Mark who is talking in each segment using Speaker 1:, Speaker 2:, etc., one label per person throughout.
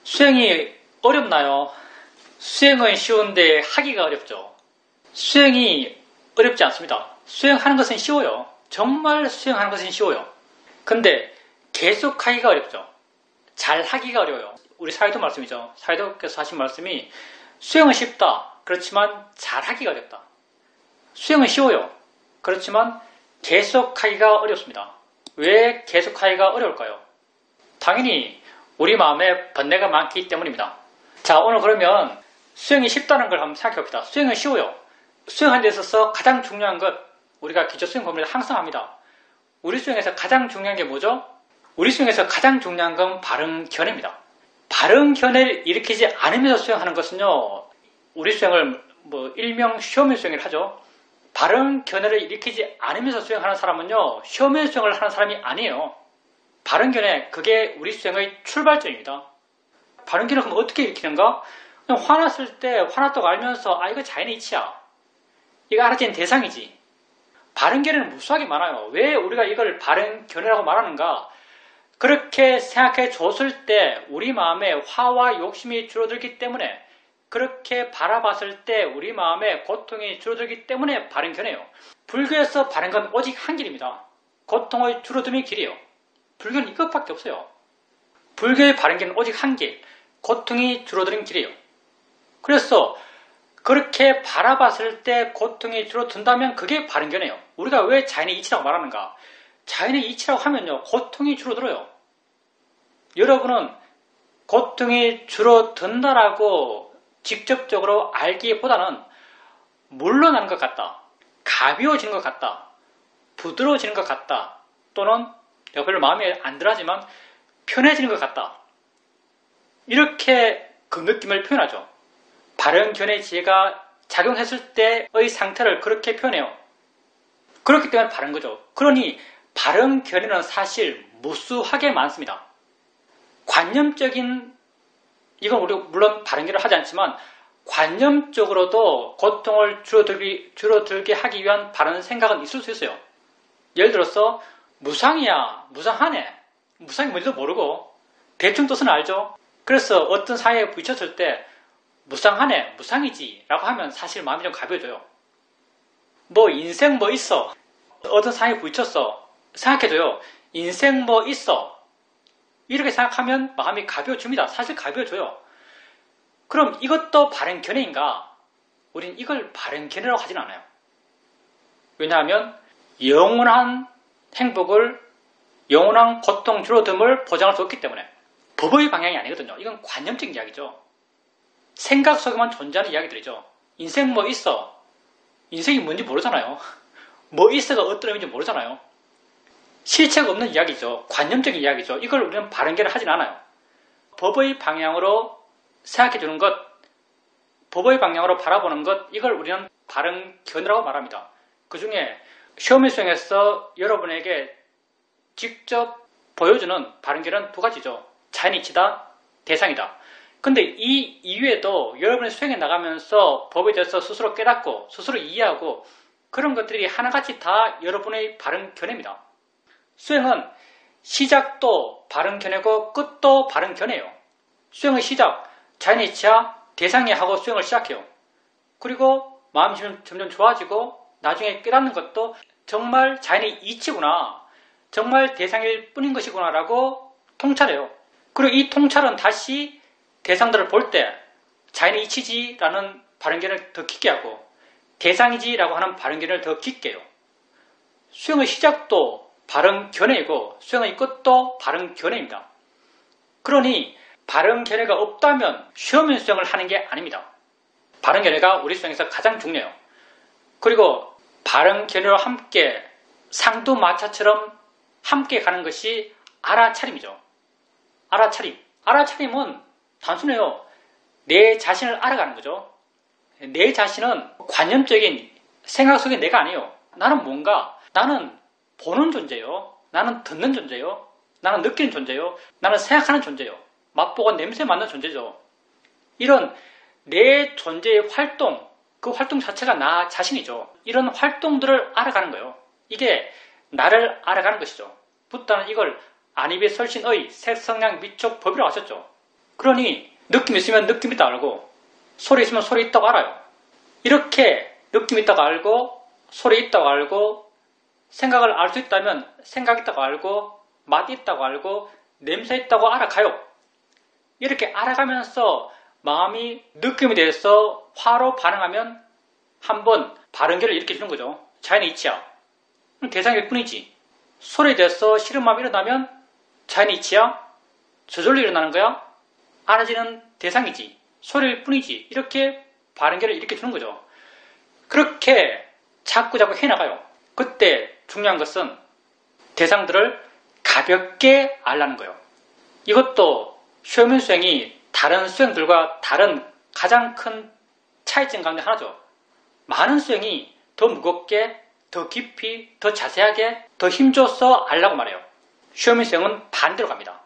Speaker 1: 수행이 어렵나요? 수행은 쉬운데 하기가 어렵죠. 수행이 어렵지 않습니다. 수행하는 것은 쉬워요. 정말 수행하는 것은 쉬워요. 근데 계속 하기가 어렵죠. 잘 하기가 어려워요. 우리 사회도 말씀이죠. 사회도께서 하신 말씀이 수행은 쉽다. 그렇지만 잘 하기가 어렵다. 수행은 쉬워요. 그렇지만 계속 하기가 어렵습니다. 왜 계속 하기가 어려울까요? 당연히 우리 마음에 번뇌가 많기 때문입니다. 자, 오늘 그러면 수행이 쉽다는 걸 한번 생각해 봅시다. 수행은 쉬워요. 수행하는 데 있어서 가장 중요한 것, 우리가 기초 수행 법문에서 항상 합니다. 우리 수행에서 가장 중요한 게 뭐죠? 우리 수행에서 가장 중요한 건 바른 견해입니다. 바른 견해를 일으키지 않으면서 수행하는 것은요, 우리 수행을 일명 쇼맨 수행을 하죠. 바른 견해를 일으키지 않으면서 수행하는 사람은요, 쇼맨 수행을 하는 사람이 아니에요. 바른 견해, 그게 우리 수행의 출발점입니다. 바른 견해 그럼 어떻게 일으키는가? 그냥 화났을 때 화났다고 알면서 이거 자연의 이치야. 이거 알아지는 대상이지. 바른 견해는 무수하게 많아요. 왜 우리가 이걸 바른 견해라고 말하는가? 그렇게 생각해 줬을 때 우리 마음에 화와 욕심이 줄어들기 때문에, 그렇게 바라봤을 때 우리 마음에 고통이 줄어들기 때문에 바른 견해예요. 불교에서 바른 건 오직 한 길입니다. 고통의 줄어듦의 길이에요. 불교는 이것밖에 없어요. 불교의 바른 길은 오직 한 길, 고통이 줄어드는 길이에요. 그래서 그렇게 바라봤을 때 고통이 줄어든다면 그게 바른 견해예요. 우리가 왜 자연의 이치라고 말하는가? 자연의 이치라고 하면요, 고통이 줄어들어요. 여러분은 고통이 줄어든다라고 직접적으로 알기보다는 물러나는 것 같다, 가벼워지는 것 같다, 부드러워지는 것 같다, 또는 별로 마음에 안 들어하지만 편해지는 것 같다, 이렇게 그 느낌을 표현하죠. 바른 견해 지혜가 작용했을 때의 상태를 그렇게 표현해요. 그렇기 때문에 바른 거죠. 그러니 바른 견해는 사실 무수하게 많습니다. 관념적인, 이건 우리 물론 바른 견해를 하지 않지만 관념적으로도 고통을 줄어들게 하기 위한 바른 생각은 있을 수 있어요. 예를 들어서 무상이야, 무상하네, 무상이 뭔지도 모르고 대충 뜻은 알죠. 그래서 어떤 사회에 부딪혔을 때 무상하네, 무상이지 라고 하면 사실 마음이 좀 가벼워져요. 인생 있어, 어떤 상황에 부딪혔어, 생각해줘요. 인생 있어, 이렇게 생각하면 마음이 가벼워집니다. 사실 가벼워져요. 그럼 이것도 바른 견해인가? 우린 이걸 바른 견해라고 하진 않아요. 왜냐하면 영원한 행복을, 영원한 고통 줄어듦을 보장할 수 없기 때문에. 법의 방향이 아니거든요. 이건 관념적인 이야기죠. 생각 속에만 존재하는 이야기들이죠. 인생 있어, 인생이 뭔지 모르잖아요. 있어가 어떤 의미인지 모르잖아요. 실체가 없는 이야기죠. 관념적인 이야기죠. 이걸 우리는 바른 견해를 하진 않아요. 법의 방향으로 생각해 주는 것, 법의 방향으로 바라보는 것, 이걸 우리는 바른 견해라고 말합니다. 그 중에 쇼맨 수행에서 여러분에게 직접 보여주는 바른 견해는 두 가지죠. 자연이치다, 대상이다. 근데 이 이외에도 여러분의 수행에 나가면서 법에 대해서 스스로 깨닫고 스스로 이해하고 그런 것들이 하나같이 다 여러분의 바른 견해입니다. 수행은 시작도 바른 견해고 끝도 바른 견해예요. 수행의 시작, 자연의 이치야, 대상이 하고 수행을 시작해요. 그리고 마음이 점점 좋아지고 나중에 깨닫는 것도 정말 자연의 이치구나, 정말 대상일 뿐인 것이구나 라고 통찰해요. 그리고 이 통찰은 다시 대상들을 볼 때 자연의 이치지라는 바른 견해를 더 깊게 하고 대상이지라고 하는 바른 견해를 더 깊게 해요. 수행의 시작도 바른 견해이고 수행의 끝도 바른 견해입니다. 그러니 바른 견해가 없다면 쇼맨 수행을 하는 게 아닙니다. 바른 견해가 우리 수행에서 가장 중요해요. 그리고 바른 견해와 함께 상두마차처럼 함께 가는 것이 알아차림이죠. 알아차림. 알아차림은 단순해요. 내 자신을 알아가는 거죠. 내 자신은 관념적인 생각 속의 내가 아니에요. 나는 뭔가, 나는 보는 존재요. 나는 듣는 존재요. 나는 느끼는 존재요. 나는 생각하는 존재요. 맛보고 냄새 맡는 존재죠. 이런 내 존재의 활동, 그 활동 자체가 나 자신이죠. 이런 활동들을 알아가는 거예요. 이게 나를 알아가는 것이죠. 부다는 이걸 안입의 설신의 색성량 미촉법이라고 하셨죠. 그러니 느낌 있으면 느낌 있다고 알고 소리 있으면 소리 있다고 알아요. 이렇게 느낌 있다고 알고 소리 있다고 알고 생각을 알 수 있다면 생각 있다고 알고 맛 있다고 알고 냄새 있다고 알아가요. 이렇게 알아가면서 마음이 느낌에 대해서 화로 반응하면 한번 발응계를 일으켜주는 거죠. 자연의 이치야. 대상일 뿐이지. 소리에 대해서 싫은 마음이 일어나면 자연의 이치야. 저절로 일어나는 거야. 알아지는 대상이지. 소리일 뿐이지. 이렇게 발응계를 일으켜주는 거죠. 그렇게 자꾸 해나가요. 그때 중요한 것은 대상들을 가볍게 알라는 거예요. 이것도 쇼민 수행이 다른 수행들과 다른 가장 큰 차이점 가운데 하나죠. 많은 수행이 더 무겁게, 더 깊이, 더 자세하게, 더 힘줘서 알라고 말해요. 쇼민 수행은 반대로 갑니다.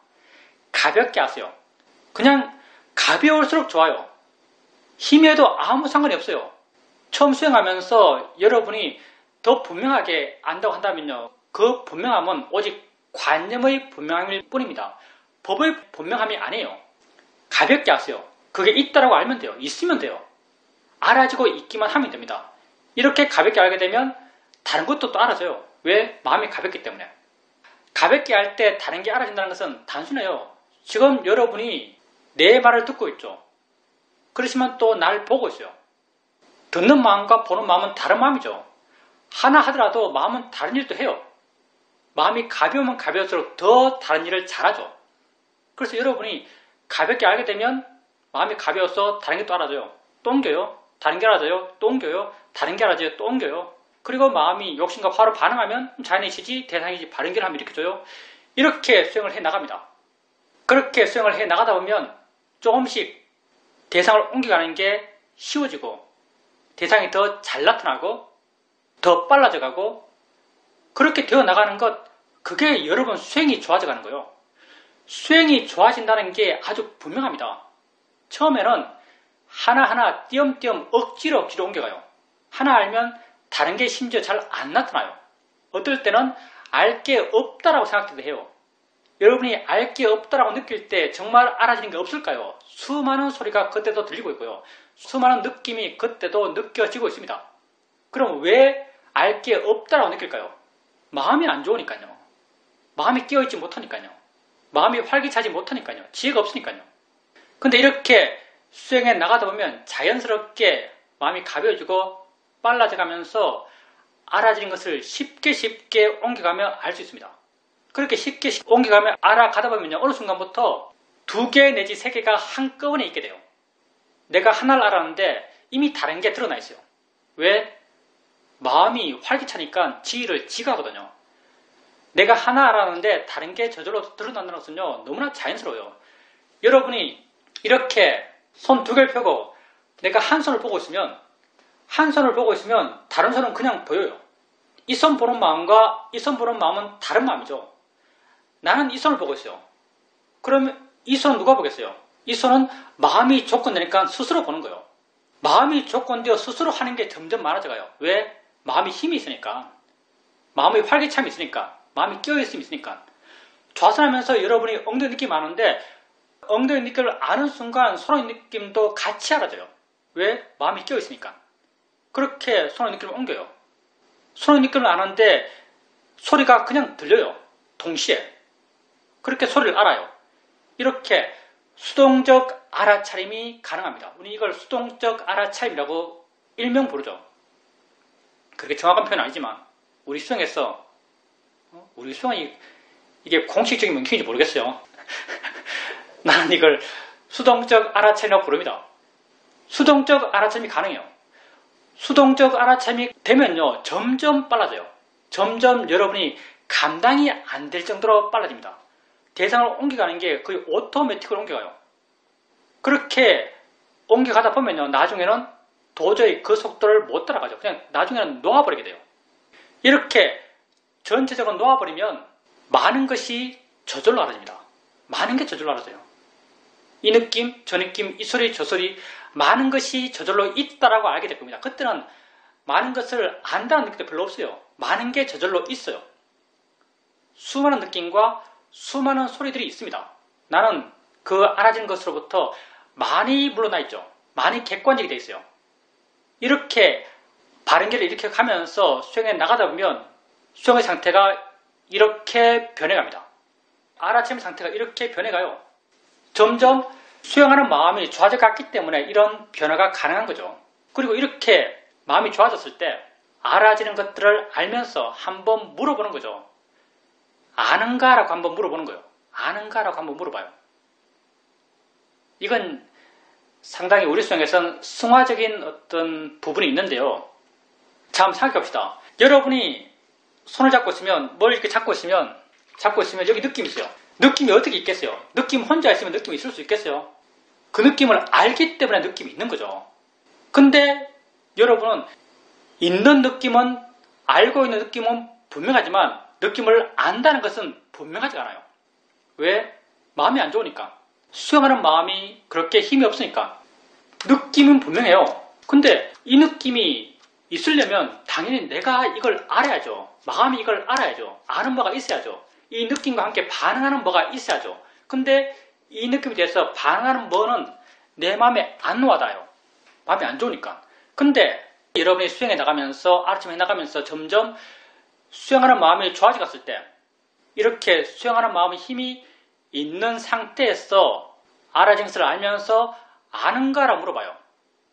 Speaker 1: 가볍게 아세요. 그냥 가벼울수록 좋아요. 힘에도 아무 상관이 없어요. 처음 수행하면서 여러분이 더 분명하게 안다고 한다면요. 그 분명함은 오직 관념의 분명함일 뿐입니다. 법의 분명함이 아니에요. 가볍게 아세요. 그게 있다라고 알면 돼요. 있으면 돼요. 알아지고 있기만 하면 됩니다. 이렇게 가볍게 알게 되면 다른 것도 또 알아져요. 왜? 마음이 가볍기 때문에. 가볍게 알 때 다른 게 알아진다는 것은 단순해요. 지금 여러분이 내 말을 듣고 있죠. 그렇지만 또 날 보고 있어요. 듣는 마음과 보는 마음은 다른 마음이죠. 하나 하더라도 마음은 다른 일도 해요. 마음이 가벼우면 가벼울수록 더 다른 일을 잘하죠. 그래서 여러분이 가볍게 알게 되면 마음이 가벼워서 다른 게 또 알아져요. 또 옮겨요. 다른 게 알아져요. 또 옮겨요. 다른 게 알아져요. 또 옮겨요. 그리고 마음이 욕심과 화로 반응하면 자연이시지 대상이지 바른기를 하면 일으켜줘요. 이렇게 수행을 해 나갑니다. 그렇게 수행을 해 나가다 보면 조금씩 대상을 옮겨가는 게 쉬워지고 대상이 더 잘 나타나고 더 빨라져가고 그렇게 되어 나가는 것 그게 여러분 수행이 좋아져가는 거예요. 수행이 좋아진다는 게 아주 분명합니다. 처음에는 하나하나 띄엄띄엄 억지로 옮겨가요. 하나 알면 다른 게 심지어 잘 안 나타나요. 어떨 때는 알 게 없다라고 생각도 해요. 여러분이 알 게 없다라고 느낄 때 정말 알아지는 게 없을까요? 수많은 소리가 그때도 들리고 있고요. 수많은 느낌이 그때도 느껴지고 있습니다. 그럼 왜 알 게 없다라고 느낄까요? 마음이 안 좋으니까요. 마음이 깨어있지 못하니까요. 마음이 활기차지 못하니까요. 지혜가 없으니까요. 근데 이렇게 수행에 나가다 보면 자연스럽게 마음이 가벼워지고 빨라져가면서 알아지는 것을 쉽게 옮겨가며 알 수 있습니다. 그렇게 쉽게 옮겨가며 알아가다 보면요. 어느 순간부터 2개 내지 3개가 한꺼번에 있게 돼요. 내가 하나를 알았는데 이미 다른 게 드러나 있어요. 왜? 마음이 활기차니까 지혜를 지가하거든요. 내가 하나 알았는데 다른 게 저절로 드러난다는 것은요. 너무나 자연스러워요. 여러분이 이렇게 손 2개를 펴고 내가 한 손을 보고 있으면 다른 손은 그냥 보여요. 이 손 보는 마음과 이 손 보는 마음은 다른 마음이죠. 나는 이 손을 보고 있어요. 그러면 이 손은 누가 보겠어요? 이 손은 마음이 조건되니까 스스로 보는 거예요. 마음이 조건되어 스스로 하는 게 점점 많아져가요. 왜? 마음이 힘이 있으니까. 마음의 활기참이 있으니까. 마음이 끼어있음이 있으니까. 좌선하면서 여러분이 엉덩이 느낌이 많은데 엉덩이 느낌을 아는 순간 손의 느낌도 같이 알아져요. 왜? 마음이 끼어있으니까. 그렇게 손의 느낌을 옮겨요. 손의 느낌을 아는데 소리가 그냥 들려요. 동시에. 그렇게 소리를 알아요. 이렇게 수동적 알아차림이 가능합니다. 우리 이걸 수동적 알아차림이라고 일명 부르죠. 그렇게 정확한 표현은 아니지만 우리 수행에서 우리 수행이 이게 공식적인 명칭인지 모르겠어요. 나는 이걸 수동적 알아차림이라고 부릅니다. 수동적 알아차림이 가능해요. 수동적 알아차림이 되면요. 점점 빨라져요. 점점 여러분이 감당이 안 될 정도로 빨라집니다. 대상을 옮겨가는 게 거의 오토매틱으로 옮겨가요. 그렇게 옮겨가다 보면요. 나중에는 도저히 그 속도를 못 따라가죠. 그냥 나중에는 놓아버리게 돼요. 이렇게 전체적으로 놓아버리면 많은 것이 저절로 알아집니다. 많은 게 저절로 알아져요. 이 느낌, 저 느낌, 이 소리, 저 소리 많은 것이 저절로 있다라고 알게 될 겁니다. 그때는 많은 것을 안다는 느낌도 별로 없어요. 많은 게 저절로 있어요. 수많은 느낌과 수많은 소리들이 있습니다. 나는 그 알아진 것으로부터 많이 물러나 있죠. 많이 객관적이 되어 있어요. 이렇게 바른 길을 이렇게 가면서 수행해 나가다 보면 수행의 상태가 이렇게 변해갑니다. 알아차림 상태가 이렇게 변해가요. 점점 수행하는 마음이 좋아져갔기 때문에 이런 변화가 가능한 거죠. 그리고 이렇게 마음이 좋아졌을 때 알아지는 것들을 알면서 한번 물어보는 거죠. 아는가? 라고 한번 물어보는 거예요. 아는가? 라고 한번 물어봐요. 이건 상당히 우리 수행에서는 승화적인 어떤 부분이 있는데요. 자, 한번 생각해 봅시다. 여러분이 손을 잡고 있으면, 뭘 이렇게 잡고 있으면 여기 느낌이 있어요. 느낌이 어떻게 있겠어요? 느낌 혼자 있으면 느낌이 있을 수 있겠어요? 그 느낌을 알기 때문에 느낌이 있는 거죠. 근데 여러분은 있는 느낌은, 알고 있는 느낌은 분명하지만 느낌을 안다는 것은 분명하지 않아요. 왜? 마음이 안 좋으니까. 수행하는 마음이 그렇게 힘이 없으니까. 느낌은 분명해요. 근데 이 느낌이 있으려면 당연히 내가 이걸 알아야죠. 마음이 이걸 알아야죠. 아는 바가 있어야죠. 이 느낌과 함께 반응하는 뭐가 있어야죠. 근데 이 느낌에 대해서 반응하는 뭐는 내 마음에 안 와닿아요. 마음이 안 좋으니까. 근데 여러분이 수행해 나가면서, 알아침해 나가면서 점점 수행하는 마음이 좋아져 갔을 때, 이렇게 수행하는 마음의 힘이 있는 상태에서 알아진 것을 알면서 아는가라고 물어봐요.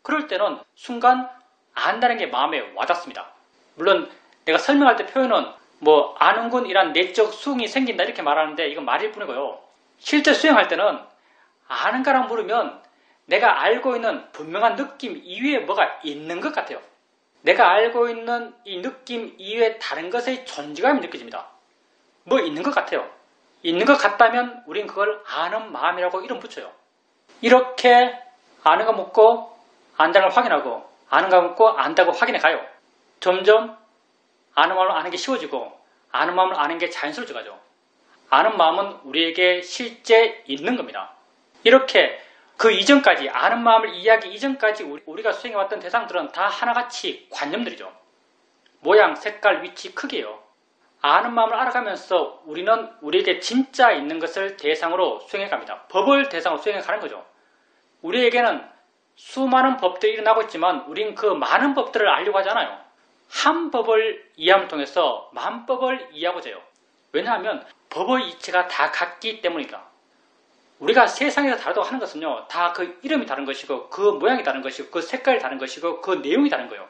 Speaker 1: 그럴 때는 순간 안다는 게 마음에 와닿습니다. 물론 내가 설명할 때 표현은 뭐 아는군 이란 내적 수긍이 생긴다 이렇게 말하는데 이건 말일 뿐이고요. 실제 수행할 때는 아는가라고 물으면 내가 알고 있는 분명한 느낌 이외에 뭐가 있는 것 같아요. 내가 알고 있는 이 느낌 이외에 다른 것의 존재감이 느껴집니다. 뭐 있는 것 같아요. 있는 것 같다면 우린 그걸 아는 마음이라고 이름 붙여요. 이렇게 아는 거 묻고 안다는 걸 확인하고 아는 거 묻고 안다고 확인해 가요. 점점 아는 마음을 아는 게 쉬워지고 아는 마음을 아는 게 자연스러워져 가죠. 아는 마음은 우리에게 실제 있는 겁니다. 이렇게 그 이전까지 아는 마음을 이해하기 이전까지 우리가 수행해왔던 대상들은 다 하나같이 관념들이죠. 모양, 색깔, 위치, 크기예요. 아는 마음을 알아가면서 우리는 우리에게 진짜 있는 것을 대상으로 수행해갑니다. 법을 대상으로 수행해가는 거죠. 우리에게는 수많은 법들이 일어나고 있지만 우린 그 많은 법들을 알려고 하지 않아요. 한 법을 이해함을 통해서 만 법을 이해하고자 해요. 왜냐하면 법의 이치가 다 같기 때문이다. 우리가 세상에서 다르다고 하는 것은요, 다 그 이름이 다른 것이고, 그 모양이 다른 것이고, 그 색깔이 다른 것이고, 그 내용이 다른 거예요.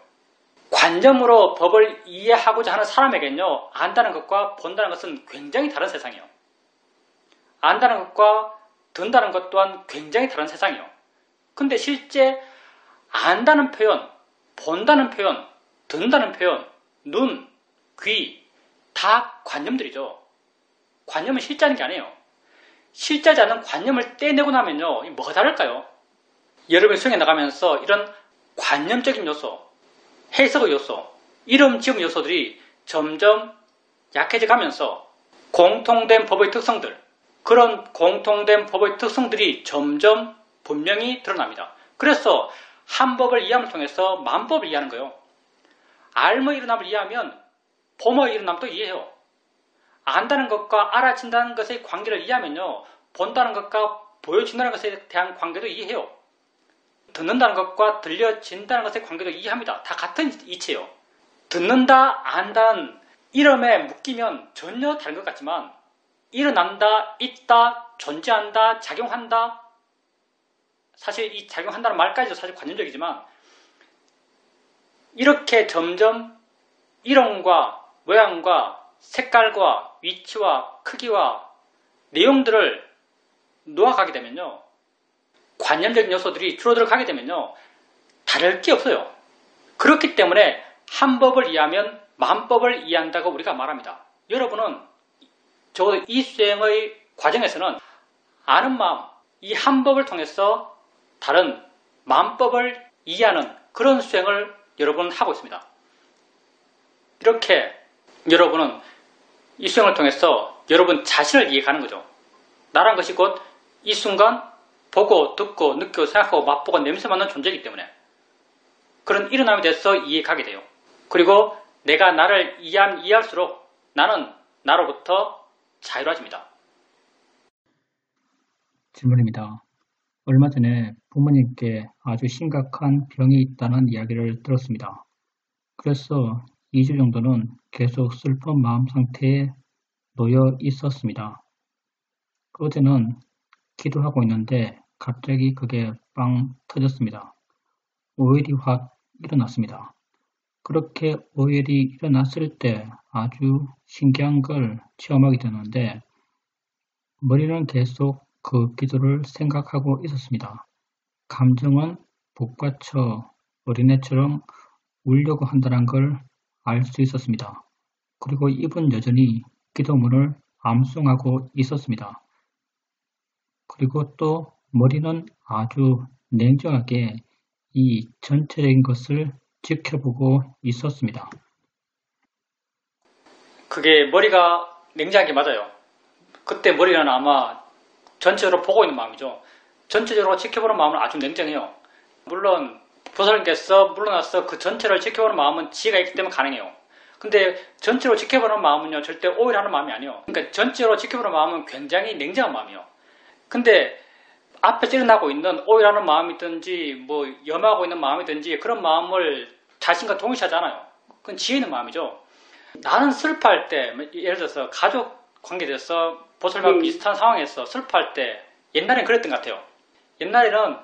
Speaker 1: 관점으로 법을 이해하고자 하는 사람에게는요, 안다는 것과 본다는 것은 굉장히 다른 세상이에요. 안다는 것과 든다는 것 또한 굉장히 다른 세상이에요. 근데 실제 안다는 표현, 본다는 표현, 든다는 표현, 눈, 귀, 다 관념들이죠. 관념은 실제하는 게 아니에요. 실제하지 않은 관념을 떼내고 나면요, 뭐가 다를까요? 여러분이 수행해 나가면서 이런 관념적인 요소, 해석의 요소, 이름 지음 요소들이 점점 약해져 가면서 공통된 법의 특성들, 그런 공통된 법의 특성들이 점점 분명히 드러납니다. 그래서 한 법을 이해함을 통해서 만 법을 이해하는 거예요. 알의 일어남을 이해하면 봄의 일어남도 이해해요. 안다는 것과 알아진다는 것의 관계를 이해하면요, 본다는 것과 보여진다는 것에 대한 관계도 이해해요. 듣는다는 것과 들려진다는 것의 관계도 이해합니다. 다 같은 이치예요. 듣는다, 안다는 이름에 묶이면 전혀 다른 것 같지만 일어난다, 있다, 존재한다, 작용한다, 사실 이 작용한다는 말까지도 사실 관념적이지만 이렇게 점점 이름과 모양과 색깔과 위치와 크기와 내용들을 놓아가게 되면요, 관념적인 요소들이 줄어들어 가게 되면요, 다를 게 없어요. 그렇기 때문에 한 법을 이해하면 만 법을 이해한다고 우리가 말합니다. 여러분은 적어도 이 수행의 과정에서는 아는 마음, 이 한 법을 통해서 다른 만 법을 이해하는 그런 수행을 여러분은 하고 있습니다. 이렇게 여러분은 이 수행을 통해서 여러분 자신을 이해가는 거죠. 나란 것이 곧 이 순간 보고 듣고 느끼고 생각하고 맛보고 냄새 맡는 존재이기 때문에 그런 일어남에 대해서 이해가게 돼요. 그리고 내가 나를 이해할수록 나는 나로부터 자유로워집니다.
Speaker 2: 질문입니다. 얼마 전에 부모님께 아주 심각한 병이 있다는 이야기를 들었습니다. 그래서 2주 정도는 계속 슬픈 마음 상태에 놓여 있었습니다. 어제는 기도하고 있는데 갑자기 그게 빵 터졌습니다. 오열이 확 일어났습니다. 그렇게 오열이 일어났을 때 아주 신기한 걸 체험하게 되는데 머리는 계속 그 기도를 생각하고 있었습니다. 감정은 북받쳐 어린애처럼 울려고 한다는 걸 알 수 있었습니다. 그리고 입은 여전히 기도문을 암송하고 있었습니다. 그리고 또 머리는 아주 냉정하게 이 전체적인 것을 지켜보고 있었습니다.
Speaker 1: 그게 머리가 냉정한 게 맞아요. 그때 머리는 아마 전체적으로 보고 있는 마음이죠. 전체적으로 지켜보는 마음은 아주 냉정해요. 물론 보살님께서 물러나서 그 전체를 지켜보는 마음은 지혜가 있기 때문에 가능해요. 근데 전체로 지켜보는 마음은요, 절대 오해하는 마음이 아니에요. 그러니까 전체로 지켜보는 마음은 굉장히 냉정한 마음이에요. 근데 앞에서 일어나고 있는 오해하는 마음이든지 뭐 염하고 있는 마음이든지 그런 마음을 자신과 동일시하지 않아요. 그건 지혜 있는 마음이죠. 나는 슬퍼할 때, 예를 들어서 가족 관계에서 보살님과 비슷한 상황에서 슬퍼할 때 옛날엔 그랬던 것 같아요. 옛날에는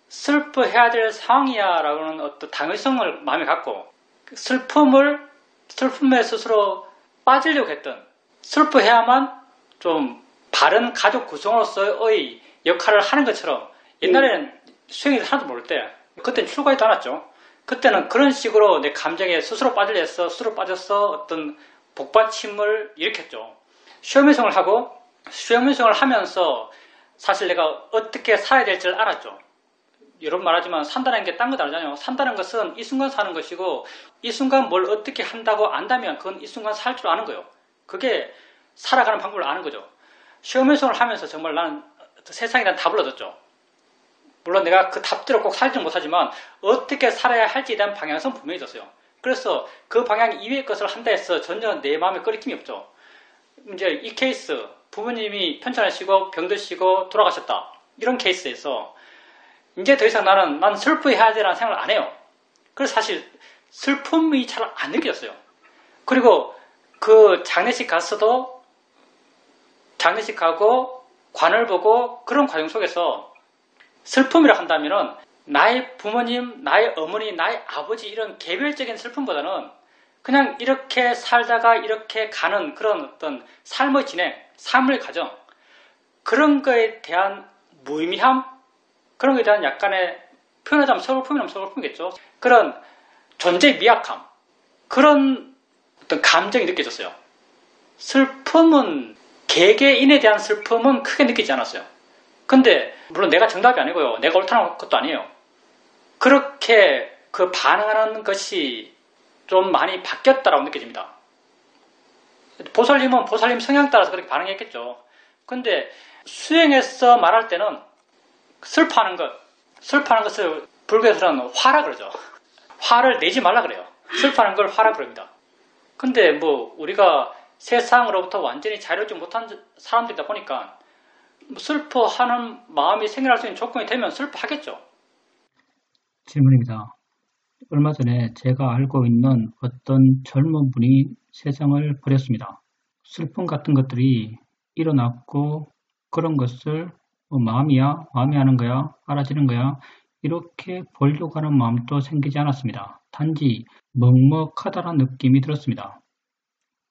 Speaker 1: 슬퍼해야 될 상황이야 라고는 어떤 당위성을 마음에 갖고 슬픔에 스스로 빠지려고 했던, 슬퍼해야만 좀 바른 가족 구성으로서의 역할을 하는 것처럼 옛날에는 수행이 하나도 모를 때, 그때는 출가에도 않았죠. 그때는 그런 식으로 내 감정에 스스로 빠지려 해서 스스로 빠져서 어떤 복받침을 일으켰죠. 수행명성을 하고 수행명성을 하면서 사실 내가 어떻게 살아야 될지를 알았죠. 여러분 말하지만 산다는 게 딴 거 다르잖아요. 산다는 것은 이 순간 사는 것이고 이 순간 뭘 어떻게 한다고 안다면 그건 이 순간 살 줄 아는 거예요. 그게 살아가는 방법을 아는 거죠. 수행명성을 하면서 정말 나는 세상에 대한 답을 얻었죠. 물론 내가 그 답대로 꼭 살지는 못하지만 어떻게 살아야 할지에 대한 방향성은 분명히 있었어요. 그래서 그 방향 이외의 것을 한다 해서 전혀 내 마음에 꺼리낌이 없죠. 이제 이 케이스, 부모님이 편찮으시고 병드시고 돌아가셨다. 이런 케이스에서 이제 더 이상 난 슬퍼해야 되라는 생각을 안 해요. 그래서 사실 슬픔이 잘 안 느껴졌어요. 그리고 그 장례식 갔어도 장례식 가고 관을 보고 그런 과정 속에서 슬픔이라 한다면은 나의 부모님, 나의 어머니, 나의 아버지 이런 개별적인 슬픔보다는 그냥 이렇게 살다가 이렇게 가는 그런 어떤 삶의 진행, 삶의 과정, 그런 거에 대한 무의미함, 그런 거에 대한 약간의 표현하자면 서글픔이라면 서글픔이겠죠. 그런 존재의 미약함, 그런 어떤 감정이 느껴졌어요. 슬픔은, 개개인에 대한 슬픔은 크게 느끼지 않았어요. 근데 물론 내가 정답이 아니고요. 내가 옳다는 것도 아니에요. 그렇게 그 반응하는 것이 좀 많이 바뀌었다라고 느껴집니다. 보살님은 보살님 성향 따라서 그렇게 반응했겠죠. 근데 수행에서 말할 때는 슬퍼하는 것을 불교에서는 화라 그러죠. 화를 내지 말라 그래요. 슬퍼하는 걸 화라 그럽니다. 근데 뭐 우리가 세상으로부터 완전히 자유롭지 못한 사람들이다 보니까 슬퍼하는 마음이 생겨날 수 있는 조건이 되면 슬퍼하겠죠.
Speaker 2: 질문입니다. 얼마 전에 제가 알고 있는 어떤 젊은 분이 세상을 버렸습니다. 슬픔 같은 것들이 일어났고 그런 것을 마음이야, 마음이 하는 거야, 알아지는 거야 이렇게 보려고 하는 마음도 생기지 않았습니다. 단지 먹먹하다는 느낌이 들었습니다.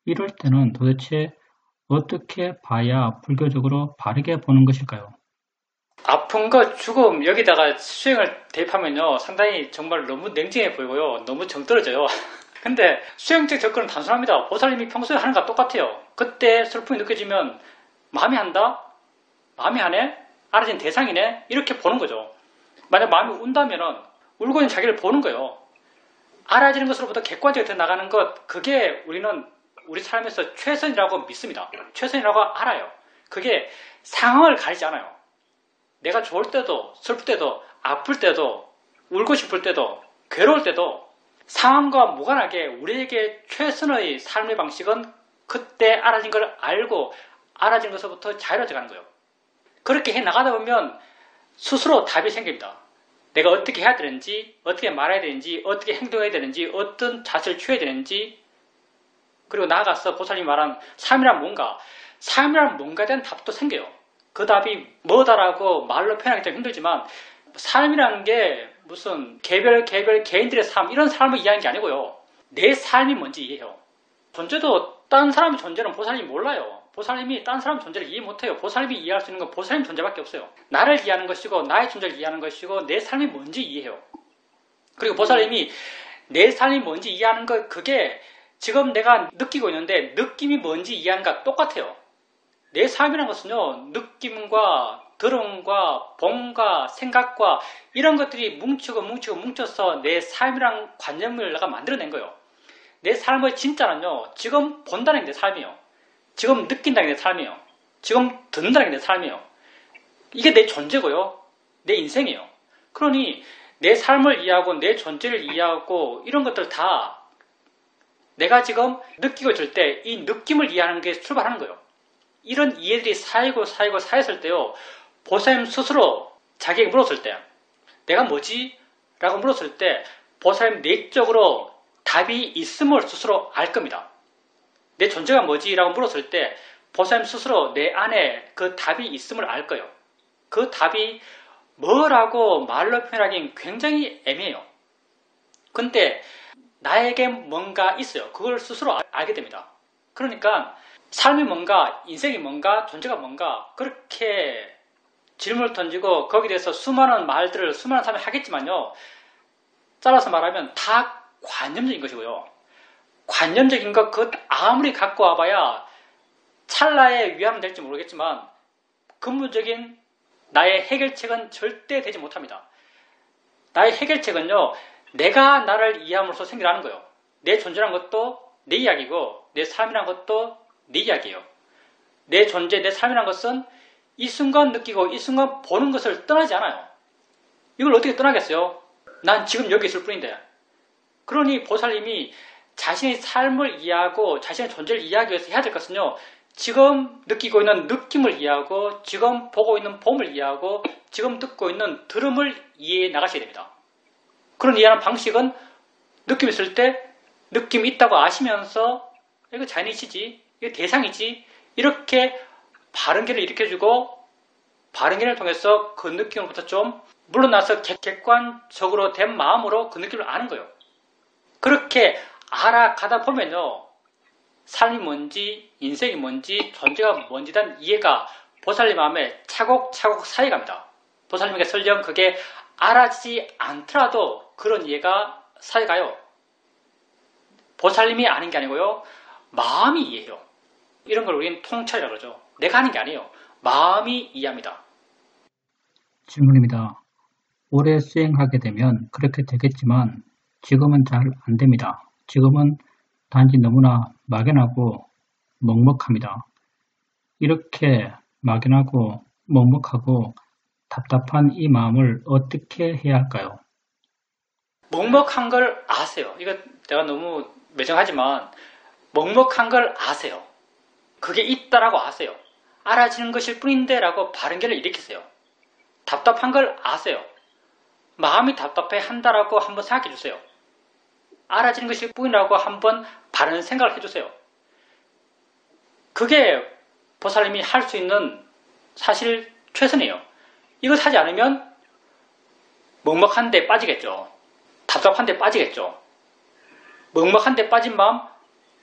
Speaker 2: 이럴 때는 도대체 어떻게 봐야 불교적으로 바르게 보는 것일까요?
Speaker 1: 아픈 거, 죽음 여기다가 수행을 대입하면요 상당히 정말 너무 냉정해 보이고요. 너무 정떨어져요. 근데 수행적 접근은 단순합니다. 보살님이 평소에 하는 것과 똑같아요. 그때 슬픔이 느껴지면 마음이 한다? 마음이 하네? 알아진 대상이네? 이렇게 보는 거죠. 만약 마음이 운다면 울고 있는 자기를 보는 거예요. 알아지는 것으로부터 객관적으로 나가는 것, 그게 우리는 우리 삶에서 최선이라고 믿습니다. 최선이라고 알아요. 그게 상황을 가리지 않아요. 내가 좋을 때도 슬플 때도 아플 때도 울고 싶을 때도 괴로울 때도 상황과 무관하게 우리에게 최선의 삶의 방식은 그때 알아진 걸 알고 알아진 것부터 자유로워져 가는 거예요. 그렇게 해 나가다 보면 스스로 답이 생깁니다. 내가 어떻게 해야 되는지, 어떻게 말해야 되는지, 어떻게 행동해야 되는지, 어떤 자세를 취해야 되는지, 그리고 나아가서 보살님이 말한 삶이란 뭔가, 삶이란 뭔가에 대한 답도 생겨요. 그 답이 뭐다라고 말로 표현하기 좀 힘들지만 삶이라는 게 무슨 개별 개인들의 삶 이런 삶을 이해하는 게 아니고요. 내 삶이 뭔지 이해해요. 존재도 딴 사람의 존재는 보살님이 몰라요. 보살님이 딴 사람 존재를 이해 못해요. 보살님이 이해할 수 있는 건 보살님 존재밖에 없어요. 나를 이해하는 것이고 나의 존재를 이해하는 것이고 내 삶이 뭔지 이해해요. 그리고 보살님이 내 삶이 뭔지 이해하는 것 그게 지금 내가 느끼고 있는데 느낌이 뭔지 이해하는 것과 똑같아요. 내 삶이라는 것은요. 느낌과 들음과 봄과 생각과 이런 것들이 뭉쳐서 내 삶이란 관념을 내가 만들어낸 거예요. 내 삶의 진짜는요. 지금 본다는 게 내 삶이에요. 지금 느낀다는 게 내 삶이에요. 지금 듣는다는 게 내 삶이에요. 이게 내 존재고요. 내 인생이에요. 그러니 내 삶을 이해하고 내 존재를 이해하고 이런 것들 다 내가 지금 느끼고 있을 때 이 느낌을 이해하는 게 출발하는 거예요. 이런 이해들이 쌓였을 때요. 보살님 스스로 자기에게 물었을 때 내가 뭐지? 라고 물었을 때 보살님 내적으로 답이 있음을 스스로 알 겁니다. 내 존재가 뭐지? 라고 물었을 때 보살님 스스로 내 안에 그 답이 있음을 알 거예요. 그 답이 뭐라고 말로 표현하기엔 굉장히 애매해요. 근데 나에게 뭔가 있어요. 그걸 스스로 알게 됩니다. 그러니까 삶이 뭔가, 인생이 뭔가, 존재가 뭔가 그렇게 질문을 던지고 거기에 대해서 수많은 말들을 수많은 사람이 하겠지만요. 잘라서 말하면 다 관념적인 것이고요. 관념적인 것 그 아무리 갖고 와봐야 찰나의 위안은 될지 모르겠지만 근본적인 나의 해결책은 절대 되지 못합니다. 나의 해결책은요. 내가 나를 이해함으로써 생겨나는 거예요. 내 존재란 것도 내 이야기고 내 삶이란 것도 내 이야기예요. 내 존재, 내 삶이란 것은 이 순간 느끼고 이 순간 보는 것을 떠나지 않아요. 이걸 어떻게 떠나겠어요? 난 지금 여기 있을 뿐인데. 그러니 보살님이 자신의 삶을 이해하고 자신의 존재를 이해하기 위해서 해야 될 것은요. 지금 느끼고 있는 느낌을 이해하고 지금 보고 있는 봄을 이해하고 지금 듣고 있는 들음을 이해해 나가셔야 됩니다. 그런 이해하는 방식은 느낌 있을 때 느낌 있다고 아시면서 이거 자연이시지, 이거 대상이지 이렇게 바른개를 일으켜주고 바른개를 통해서 그 느낌으로부터 좀 물러나서 객관적으로 된 마음으로 그 느낌을 아는 거예요. 그렇게 알아가다 보면요. 삶이 뭔지 인생이 뭔지 존재가 뭔지에 대한 이해가 보살님 마음에 차곡차곡 쌓여갑니다. 보살님에게 설령 그게 알아지지 않더라도 그런 이해가 쌓여가요. 보살님이 아는 게 아니고요. 마음이 이해해요. 이런 걸 우리는 통찰이라고 그러죠. 내가 하는 게 아니에요. 마음이 이해합니다.
Speaker 2: 질문입니다. 오래 수행하게 되면 그렇게 되겠지만 지금은 잘 안 됩니다. 지금은 단지 너무나 막연하고 먹먹합니다. 이렇게 막연하고 먹먹하고 답답한 이 마음을 어떻게 해야 할까요?
Speaker 1: 먹먹한 걸 아세요. 이거 내가 너무 매정하지만 먹먹한 걸 아세요. 그게 있다라고 아세요. 알아지는 것일 뿐인데 라고 바른개를 일으키세요. 답답한 걸 아세요. 마음이 답답해 한다라고 한번 생각해 주세요. 알아지는 것일 뿐이라고 한번 바른 생각을 해주세요. 그게 보살님이 할 수 있는 사실 최선이에요. 이것 하지 않으면 먹먹한 데 빠지겠죠. 답답한 데 빠지겠죠. 먹먹한 데 빠진 마음,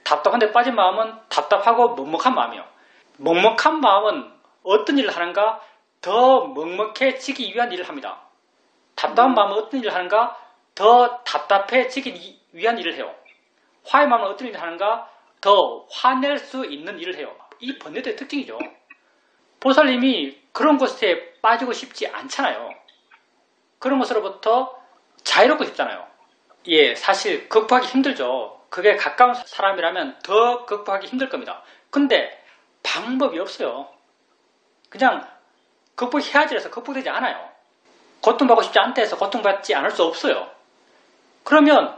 Speaker 1: 답답한 데 빠진 마음은 답답하고 먹먹한 마음이에요. 먹먹한 마음은 어떤 일을 하는가? 더 먹먹해지기 위한 일을 합니다. 답답한 마음은 어떤 일을 하는가? 더 답답해지기 위한 일을 해요. 화의 마음은 어떤 일을 하는가? 더 화낼 수 있는 일을 해요. 이 번뇌도의 특징이죠. 보살님이 그런 것에 빠지고 싶지 않잖아요. 그런 것으로부터 자유롭고 싶잖아요. 예, 사실 극복하기 힘들죠. 그게 가까운 사람이라면 더 극복하기 힘들 겁니다. 근데 방법이 없어요. 그냥 극복해야지 해서 극복되지 않아요. 고통받고 싶지 않다 해서 고통받지 않을 수 없어요. 그러면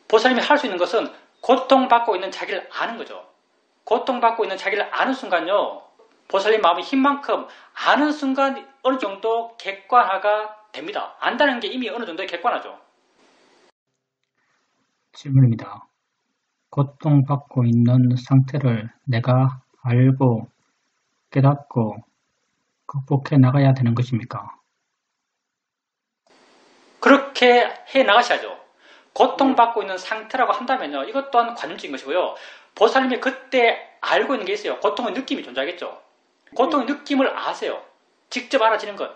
Speaker 1: 보살님이 할 수 있는 것은 고통받고 있는 자기를 아는 거죠. 고통받고 있는 자기를 아는 순간요. 보살님 마음의 힘만큼 아는 순간 어느 정도 객관화가 됩니다. 안다는 게 이미 어느 정도 객관하죠.
Speaker 2: 질문입니다. 고통받고 있는 상태를 내가 알고 깨닫고 극복해 나가야 되는 것입니까?
Speaker 1: 그렇게 해 나가셔야죠. 고통받고 있는 상태라고 한다면요. 이것 또한 관념적인 것이고요. 보살님이 그때 알고 있는 게 있어요. 고통의 느낌이 존재하겠죠. 고통의 느낌을 아세요. 직접 알아지는 것.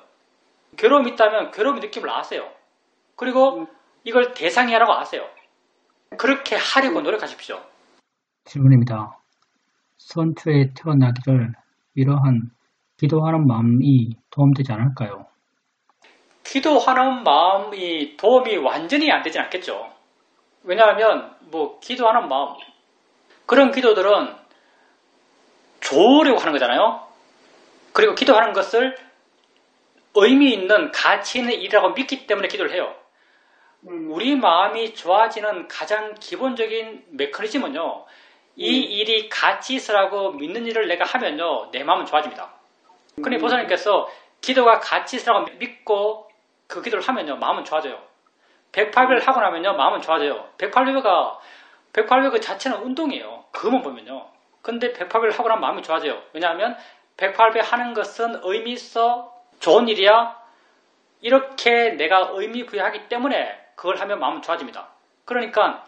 Speaker 1: 괴로움이 있다면 괴로움의 느낌을 아세요. 그리고 이걸 대상이라고 아세요. 그렇게 하려고 노력하십시오.
Speaker 2: 질문입니다. 선초에 태어나기를 이러한 기도하는 마음이 도움되지 않을까요?
Speaker 1: 기도하는 마음이 도움이 완전히 안 되진 않겠죠. 왜냐하면 기도하는 마음 그런 기도들은 좋으려고 하는 거잖아요. 그리고 기도하는 것을 의미 있는 가치 있는 일이라고 믿기 때문에 기도를 해요. 우리 마음이 좋아지는 가장 기본적인 메커니즘은요. 이 일이 가치 있으라고 믿는 일을 내가 하면요. 내 마음은 좋아집니다. 그러니 보살님께서 기도가 가치 있으라고 믿고 그 기도를 하면요. 마음은 좋아져요. 108배를 하고 나면요. 마음은 좋아져요. 108배 그 자체는 운동이에요. 그것만 보면요. 근데 108배를 하고 나면 마음이 좋아져요. 왜냐하면 108배 하는 것은 의미 있어 좋은 일이야. 이렇게 내가 의미 부여하기 때문에 그걸 하면 마음은 좋아집니다. 그러니까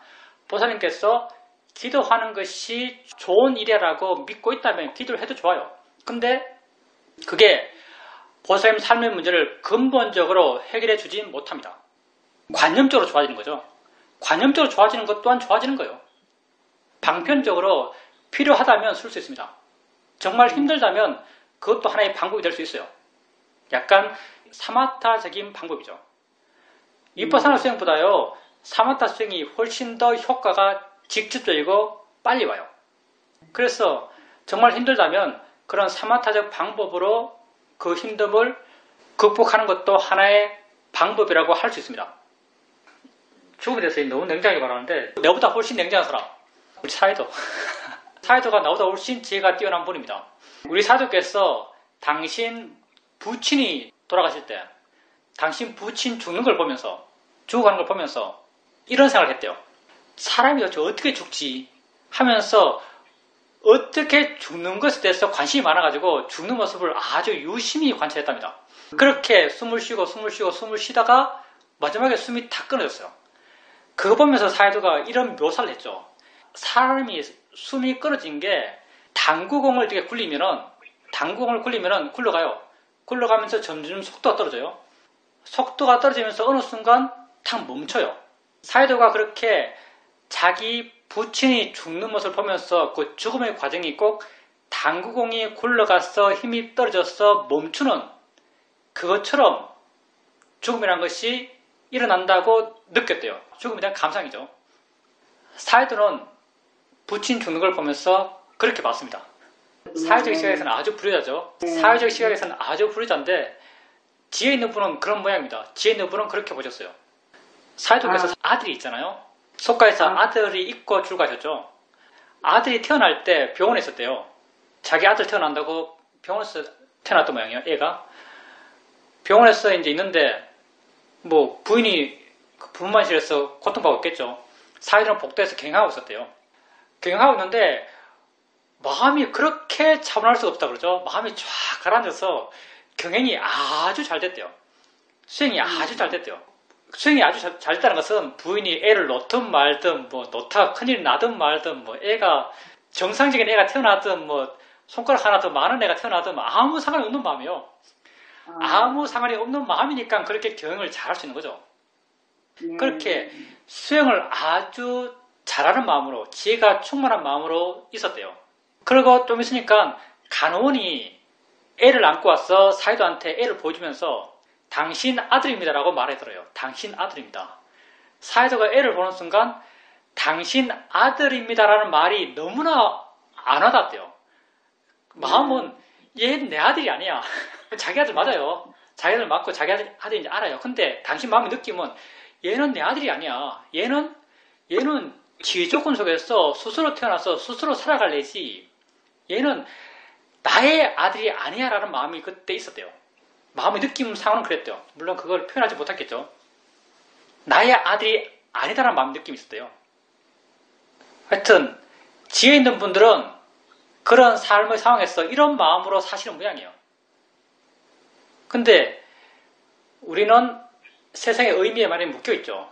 Speaker 1: 보살님께서 기도하는 것이 좋은 일이라고 믿고 있다면 기도를 해도 좋아요. 근데 그게 보살님 삶의 문제를 근본적으로 해결해 주지 못합니다. 관념적으로 좋아지는 거죠. 관념적으로 좋아지는 것 또한 좋아지는 거예요. 방편적으로 필요하다면 쓸 수 있습니다. 정말 힘들다면 그것도 하나의 방법이 될 수 있어요. 약간 사마타적인 방법이죠. 위파사나 수행보다요. 사마타 수행이 훨씬 더 효과가 직접적이고 빨리 와요. 그래서 정말 힘들다면 그런 사마타적 방법으로 그 힘듦을 극복하는 것도 하나의 방법이라고 할 수 있습니다. 죽음에 대해서 너무 냉정하게 말하는데 내보다 훨씬 냉정한 사람 우리 사이도 사이도가 나보다 훨씬 지혜가 뛰어난 분입니다. 우리 사도께서 당신 부친이 돌아가실 때 당신 부친 죽는 걸 보면서 죽어가는 걸 보면서 이런 생각을 했대요. 사람이 도대체 어떻게 죽지 하면서 어떻게 죽는 것에 대해서 관심이 많아가지고 죽는 모습을 아주 유심히 관찰했답니다. 그렇게 숨을 쉬다가 마지막에 숨이 다 끊어졌어요. 그거 보면서 사이도가 이런 묘사를 했죠. 사람이 숨이 끊어진 게 당구공을 이렇게 굴리면은 굴러가요. 굴러가면서 점점 속도가 떨어져요. 속도가 떨어지면서 어느 순간 탁 멈춰요. 사이도가 그렇게 자기 부친이 죽는 모습을 보면서 그 죽음의 과정이 꼭 당구공이 굴러가서 힘이 떨어져서 멈추는 그것처럼 죽음이라는 것이 일어난다고 느꼈대요. 죽음에 대한 감상이죠. 사이도는 부친 죽는 걸 보면서 그렇게 봤습니다. 사회적 시각에서는 아주 불효자죠. 사회적 시각에서는 아주 불효자인데 지혜 있는 분은 그런 모양입니다. 지혜 있는 분은 그렇게 보셨어요. 사회도께서 아들이 있잖아요. 속가에서 아들이 있고 출가하셨죠. 아들이 태어날 때 병원에 있었대요. 자기 아들 태어난다고 병원에서 태어났던 모양이에요. 애가 병원에서 이제 있는데 부인이 분만실에서 고통받고 있겠죠. 사회도는 복도에서 경영하고 있었대요. 경영하고 있는데 마음이 그렇게 차분할 수가 없다 그러죠. 마음이 쫙 가라앉아서 경영이 아주 잘 됐대요. 수행이 아주 잘 됐대요. 수행이 아주 잘 됐다는 것은 부인이 애를 놓든 말든 놓다가 큰일 나든 말든 애가 정상적인 애가 태어나든 손가락 하나 더 많은 애가 태어나든 아무 상관이 없는 마음이에요. 아무 상관이 없는 마음이니까 그렇게 경영을 잘할 수 있는 거죠. 그렇게 수행을 아주 잘하는 마음으로 지혜가 충만한 마음으로 있었대요. 그리고 좀 있으니까 간호원이 애를 안고 와서 사이도한테 애를 보여주면서 당신 아들입니다라고 말해들어요. 당신 아들입니다. 사이도가 애를 보는 순간 당신 아들입니다라는 말이 너무나 안 와닿대요. 마음은 얘 내 아들이 아니야. 자기 아들 맞아요. 자기 아들 맞고 자기 아들인지 알아요. 근데 당신 마음의 느낌은 얘는 내 아들이 아니야. 얘는 지휘 조건 속에서 스스로 태어나서 스스로 살아갈 애지. 얘는 나의 아들이 아니야 라는 마음이 그때 있었대요. 마음의 느낌상으로는 그랬대요. 물론 그걸 표현하지 못했겠죠. 나의 아들이 아니다라는 마음 느낌이 있었대요. 하여튼 지혜 있는 분들은 그런 삶의 상황에서 이런 마음으로 사시는 모양이에요. 근데 우리는 세상의 의미에 많이 묶여있죠.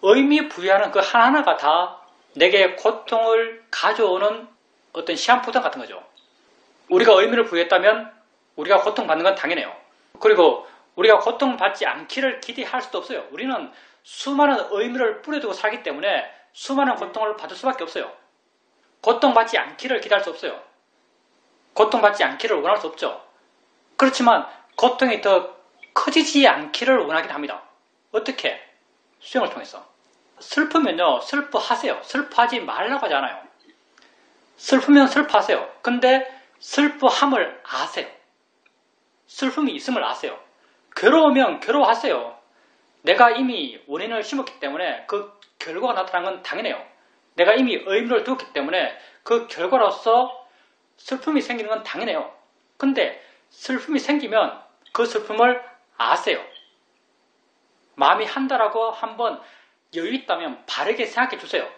Speaker 1: 의미 부여하는 그 하나하나가 다 내게 고통을 가져오는 어떤 시한폭탄 같은 거죠. 우리가 의미를 부여했다면 우리가 고통받는 건 당연해요. 그리고 우리가 고통받지 않기를 기대할 수도 없어요. 우리는 수많은 의미를 뿌려두고 살기 때문에 수많은 고통을 받을 수밖에 없어요. 고통받지 않기를 기대할 수 없어요. 고통받지 않기를 원할 수 없죠. 그렇지만 고통이 더 커지지 않기를 원하긴 합니다. 어떻게? 수행을 통해서. 슬프면요, 슬퍼하세요. 슬퍼하지 말라고 하지 않아요. 슬프면 슬퍼하세요. 근데 슬퍼함을 아세요. 슬픔이 있음을 아세요. 괴로우면 괴로워하세요. 내가 이미 원인을 심었기 때문에 그 결과가 나타난 건 당연해요. 내가 이미 의미를 두었기 때문에 그 결과로서 슬픔이 생기는 건 당연해요. 근데 슬픔이 생기면 그 슬픔을 아세요. 마음이 한다라고 한번 여유 있다면 바르게 생각해 주세요.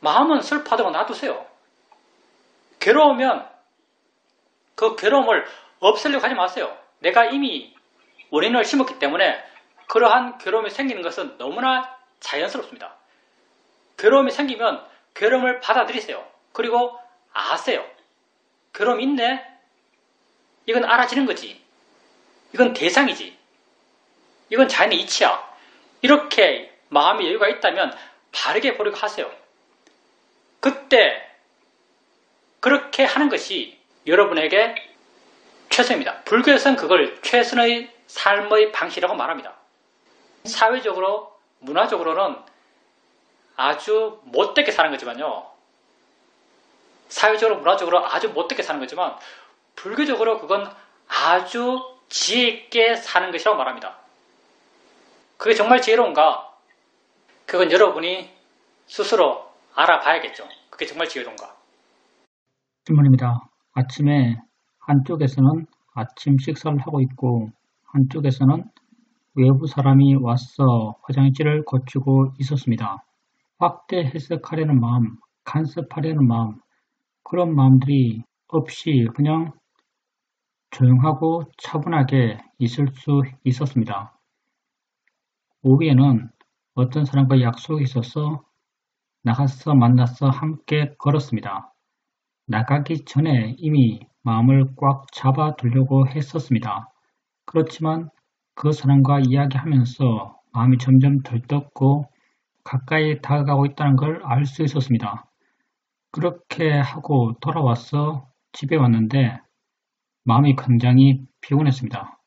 Speaker 1: 마음은 슬퍼하다고 놔두세요. 괴로우면 그 괴로움을 없애려고 하지 마세요. 내가 이미 원인을 심었기 때문에 그러한 괴로움이 생기는 것은 너무나 자연스럽습니다. 괴로움이 생기면 괴로움을 받아들이세요. 그리고 아세요. 괴로움이 있네? 이건 알아지는 거지. 이건 대상이지. 이건 자연의 이치야. 이렇게 마음의 여유가 있다면 바르게 보려고 하세요. 그때 그렇게 하는 것이 여러분에게 최선입니다. 불교에서는 그걸 최선의 삶의 방식이라고 말합니다. 사회적으로, 문화적으로는 아주 못되게 사는 거지만요. 사회적으로, 문화적으로 아주 못되게 사는 거지만 불교적으로 그건 아주 지혜 있게 사는 것이라고 말합니다. 그게 정말 지혜로운가? 그건 여러분이 스스로 알아봐야겠죠. 그게 정말 지혜로운가?
Speaker 2: 질문입니다. 아침에 한쪽에서는 아침 식사를 하고 있고 한쪽에서는 외부 사람이 와서 화장실을 고치고 있었습니다. 확대 해석하려는 마음, 간섭하려는 마음, 그런 마음들이 없이 그냥 조용하고 차분하게 있을 수 있었습니다. 오후에는 어떤 사람과 약속이 있어서 나가서 만나서 함께 걸었습니다. 나가기 전에 이미 마음을 꽉 잡아두려고 했었습니다. 그렇지만 그 사람과 이야기하면서 마음이 점점 들떴고 가까이 다가가고 있다는 걸 알 수 있었습니다. 그렇게 하고 돌아와서 집에 왔는데 마음이 굉장히 피곤했습니다.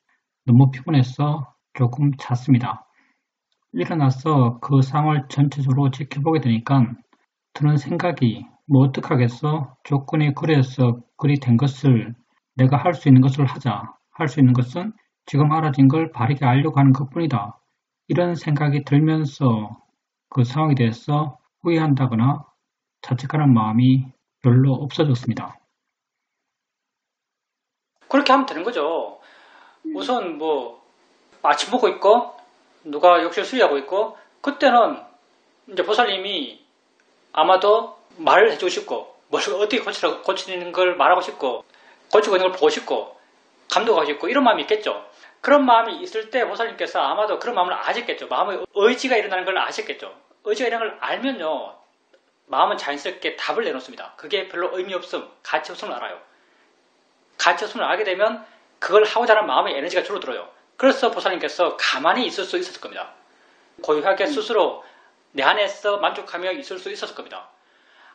Speaker 2: 너무 피곤해서 조금 잤습니다. 일어나서 그 상황을 전체적으로 지켜보게 되니까 드는 생각이 뭐 어떡하겠어? 조건이 그래서 그리 된 것을 내가 할 수 있는 것을 하자. 할 수 있는 것은 지금 알아진 걸 바르게 알려고 하는 것뿐이다. 이런 생각이 들면서 그 상황에 대해서 후회한다거나 자책하는 마음이 별로 없어졌습니다.
Speaker 1: 그렇게 하면 되는 거죠. 우선 뭐 아침 먹고 있고 누가 욕실 수리하고 있고 그때는 이제 보살님이 아마도 말을 해주고 싶고 뭘 어떻게 고치는 걸 말하고 싶고 고치고 있는 걸 보고 싶고 감독하고 싶고 이런 마음이 있겠죠. 그런 마음이 있을 때 보살님께서 아마도 그런 마음을 아셨겠죠. 마음의 의지가 일어나는 걸 아셨겠죠. 의지가 일어나는 걸 알면요. 마음은 자연스럽게 답을 내놓습니다. 그게 별로 의미 없음, 가치 없음을 알아요. 가치 없음을 알게 되면 그걸 하고자 하는 마음의 에너지가 줄어들어요. 그래서 보살님께서 가만히 있을 수 있었을 겁니다. 고요하게 스스로 내 안에서 만족하며 있을 수 있었을 겁니다.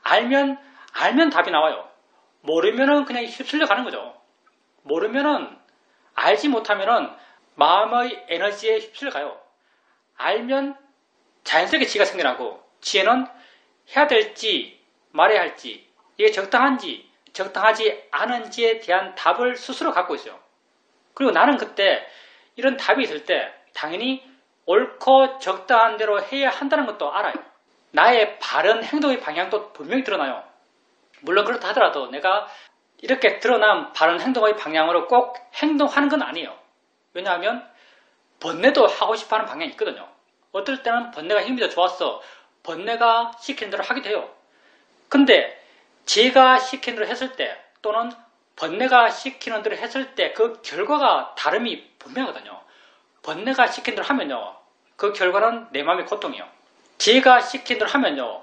Speaker 1: 알면 답이 나와요. 모르면은 그냥 휩쓸려 가는 거죠. 모르면은 알지 못하면은 마음의 에너지에 휩쓸려 가요. 알면 자연스럽게 지혜가 생겨나고 지혜는 해야 될지 말해야 할지 이게 적당한지 적당하지 않은지에 대한 답을 스스로 갖고 있어요. 그리고 나는 그때 이런 답이 있을 때 당연히 옳고 적당한 대로 해야 한다는 것도 알아요. 나의 바른 행동의 방향도 분명히 드러나요. 물론 그렇다 하더라도 내가 이렇게 드러난 바른 행동의 방향으로 꼭 행동하는 건 아니에요. 왜냐하면 번뇌도 하고 싶어하는 방향이 있거든요. 어떨 때는 번뇌가 힘이 더 좋았어. 번뇌가 시키는 대로 하게 돼요. 근데 지가 시키는 대로 했을 때 또는 번뇌가 시키는 대로 했을 때 그 결과가 다름이 분명하거든요. 번뇌가 시키는 대로 하면요. 그 결과는 내 마음의 고통이에요. 지가 시키는 대로 하면요.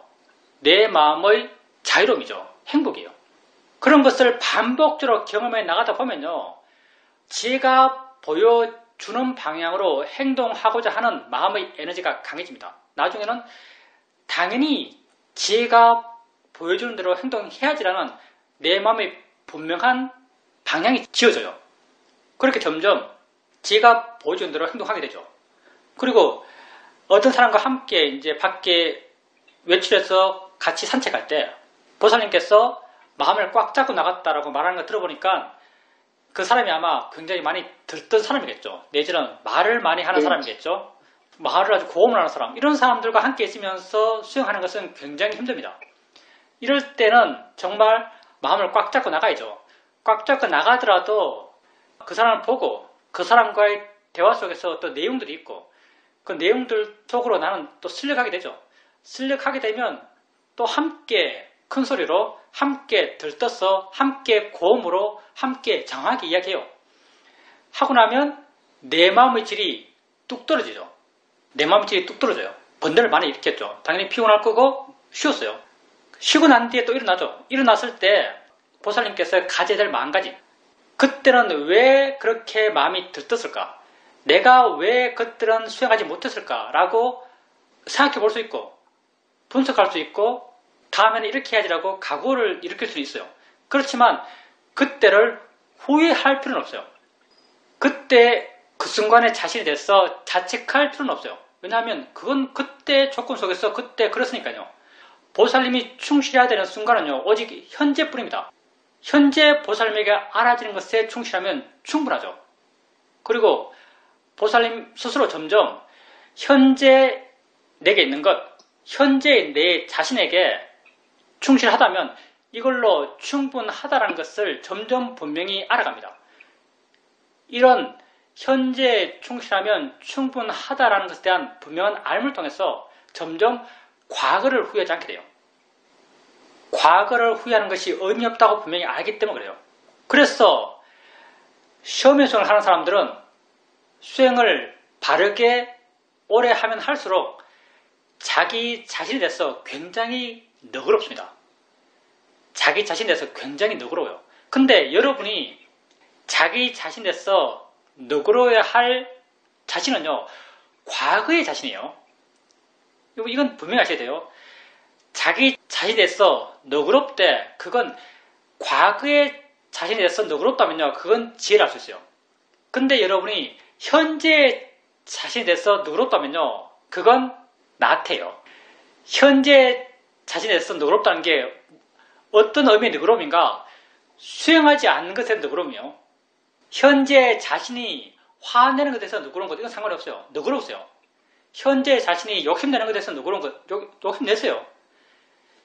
Speaker 1: 내 마음의 자유로움이죠. 행복이에요. 그런 것을 반복적으로 경험해 나가다 보면요. 지가 보여주는 방향으로 행동하고자 하는 마음의 에너지가 강해집니다. 나중에는 당연히 지가 보여주는 대로 행동해야지라는 내 마음의 분명한 방향이 지어져요. 그렇게 점점 지가 보여주는 대로 행동하게 되죠. 그리고 어떤 사람과 함께 이제 밖에 외출해서 같이 산책할 때 보살님께서 마음을 꽉 잡고 나갔다라고 말하는 거 들어보니까 그 사람이 아마 굉장히 많이 들뜬 사람이겠죠. 내지는 말을 많이 하는 사람이겠죠. 말을 아주 고음을 하는 사람. 이런 사람들과 함께 있으면서 수행하는 것은 굉장히 힘듭니다. 이럴 때는 정말 마음을 꽉 잡고 나가야죠. 꽉 잡고 나가더라도 그 사람을 보고 그 사람과의 대화 속에서 또 내용들이 있고 그 내용들 속으로 나는 또 슬려가게 되죠. 슬려가게 되면 또 함께 큰 소리로 함께 들떠서 함께 고음으로 함께 장하게 이야기해요. 하고 나면 내 마음의 질이 뚝 떨어지죠. 내 마음의 질이 뚝 떨어져요. 번뇌를 많이 일으켰죠. 당연히 피곤할 거고 쉬었어요. 쉬고 난 뒤에 또 일어나죠. 일어났을 때 보살님께서 가져야 될 마음가짐. 그때는 왜 그렇게 마음이 들떴을까? 내가 왜 그때는 수행하지 못했을까라고 생각해 볼 수 있고 분석할 수 있고 다음에는 이렇게 해야지라고 각오를 일으킬 수 있어요. 그렇지만 그때를 후회할 필요는 없어요. 그때 그 순간에 자신이 돼서 자책할 필요는 없어요. 왜냐하면 그건 그때 조건 속에서 그때 그렇으니까요. 보살님이 충실해야 되는 순간은요. 오직 현재뿐입니다. 현재 보살님에게 알아지는 것에 충실하면 충분하죠. 그리고 보살님 스스로 점점 현재 내게 있는 것, 현재 내 자신에게 충실하다면 이걸로 충분하다는 것을 점점 분명히 알아갑니다. 이런 현재 충실하면 충분하다라는 것에 대한 분명한 알을 통해서 점점 과거를 후회하지 않게 돼요. 과거를 후회하는 것이 의미 없다고 분명히 알기 때문에 그래요. 그래서 시험의 수행을 하는 사람들은 수행을 바르게 오래 하면 할수록 자기 자신에 대해서 굉장히 너그럽습니다. 자기 자신에 대해서 굉장히 너그러워요. 근데 여러분이 자기 자신에 대해서 너그러워야 할 자신은요. 과거의 자신이에요. 이건 분명히 아셔야 돼요. 자기 자신에 대해서 너그럽대. 그건 과거의 자신에 대해서 너그럽다면요. 그건 지혜를 할 수 있어요. 근데 여러분이 현재 자신에 대해서 너그럽다면요. 그건 나태해요. 현재 자신에 대해서 너그럽다는 게 어떤 의미의 너그러움인가? 수행하지 않는 것에 너그러움이요. 현재 자신이 화내는 것에 대해서 너그러운 것 이건 상관이 없어요. 너그러우세요. 현재 자신이 욕심내는 것에 대해서 너그러운 것 욕심내세요.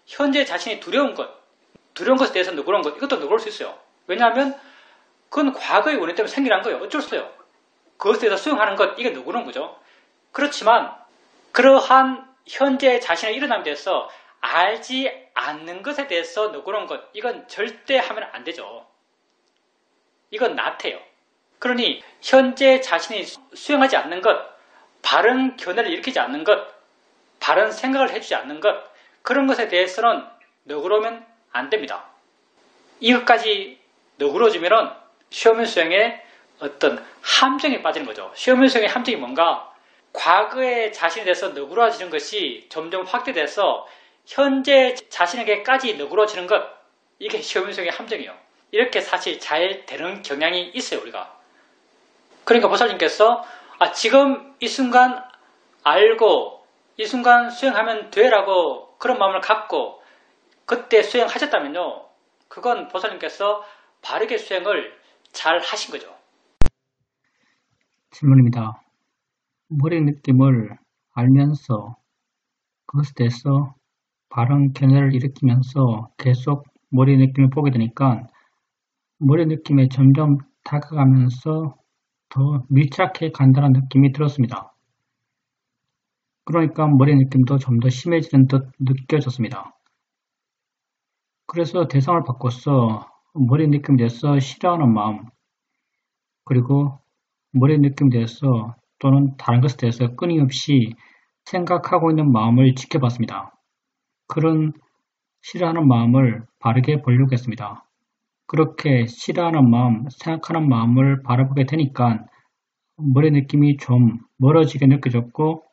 Speaker 1: 현재 자신이 두려운 것에 대해서 너그러운 것 이것도 너그러울 수 있어요. 왜냐하면 그건 과거의 원인 때문에 생기는 거예요. 어쩔 수 없어요. 그것에 대해서 수용하는 것 이게 너그러운 거죠. 그렇지만 그러한 현재 자신의 일어남에 대해서 알지 않는 것에 대해서 너그러운 것 이건 절대 하면 안 되죠. 이건 나태해요. 그러니 현재 자신이 수용하지 않는 것, 바른 견해를 일으키지 않는 것, 바른 생각을 해주지 않는 것 그런 것에 대해서는 너그러우면 안 됩니다. 이것까지 너그러워지면은 시험의 수행에 어떤 함정에 빠지는 거죠. 시험의 수행의 함정이 뭔가? 과거의 자신에 대해서 너그러워지는 것이 점점 확대돼서 현재 자신에게까지 너그러워지는 것 이게 시험의 수행의 함정이에요. 이렇게 사실 잘 되는 경향이 있어요. 우리가. 그러니까 보살님께서 지금 이 순간 알고 이 순간 수행하면 돼라고 그런 마음을 갖고 그때 수행하셨다면요. 그건 보살님께서 바르게 수행을 잘 하신 거죠.
Speaker 2: 질문입니다. 머리 느낌을 알면서 그것에 대해서 바른 견해를 일으키면서 계속 머리 느낌을 보게 되니까 머리 느낌에 점점 다가가면서 더 밀착해 간다는 느낌이 들었습니다. 그러니까 머리 느낌도 좀 더 심해지는 듯 느껴졌습니다. 그래서 대상을 바꿔서 머리 느낌에 대해서 싫어하는 마음, 그리고 머리 느낌에 대해서 또는 다른 것에 대해서 끊임없이 생각하고 있는 마음을 지켜봤습니다. 그런 싫어하는 마음을 바르게 보려고 했습니다. 그렇게 싫어하는 마음, 생각하는 마음을 바라보게 되니까 머리 느낌이 좀 멀어지게 느껴졌고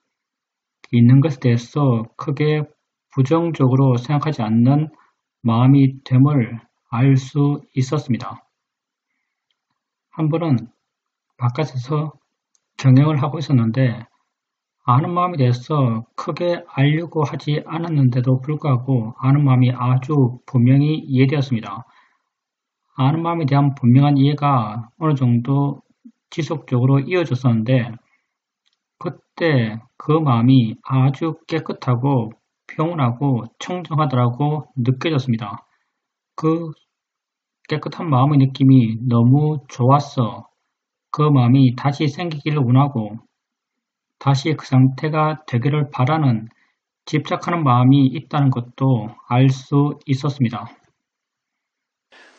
Speaker 2: 있는 것에 대해서 크게 부정적으로 생각하지 않는 마음이 됨을 알 수 있었습니다. 한 번은 바깥에서 경영을 하고 있었는데 아는 마음에 대해서 크게 알려고 하지 않았는데도 불구하고 아는 마음이 아주 분명히 이해되었습니다. 아는 마음에 대한 분명한 이해가 어느 정도 지속적으로 이어졌었는데 그때 그 마음이 아주 깨끗하고 평온하고 청정하더라고 느껴졌습니다. 그 깨끗한 마음의 느낌이 너무 좋았어. 그 마음이 다시 생기기를 원하고 다시 그 상태가 되기를 바라는 집착하는 마음이 있다는 것도 알 수 있었습니다.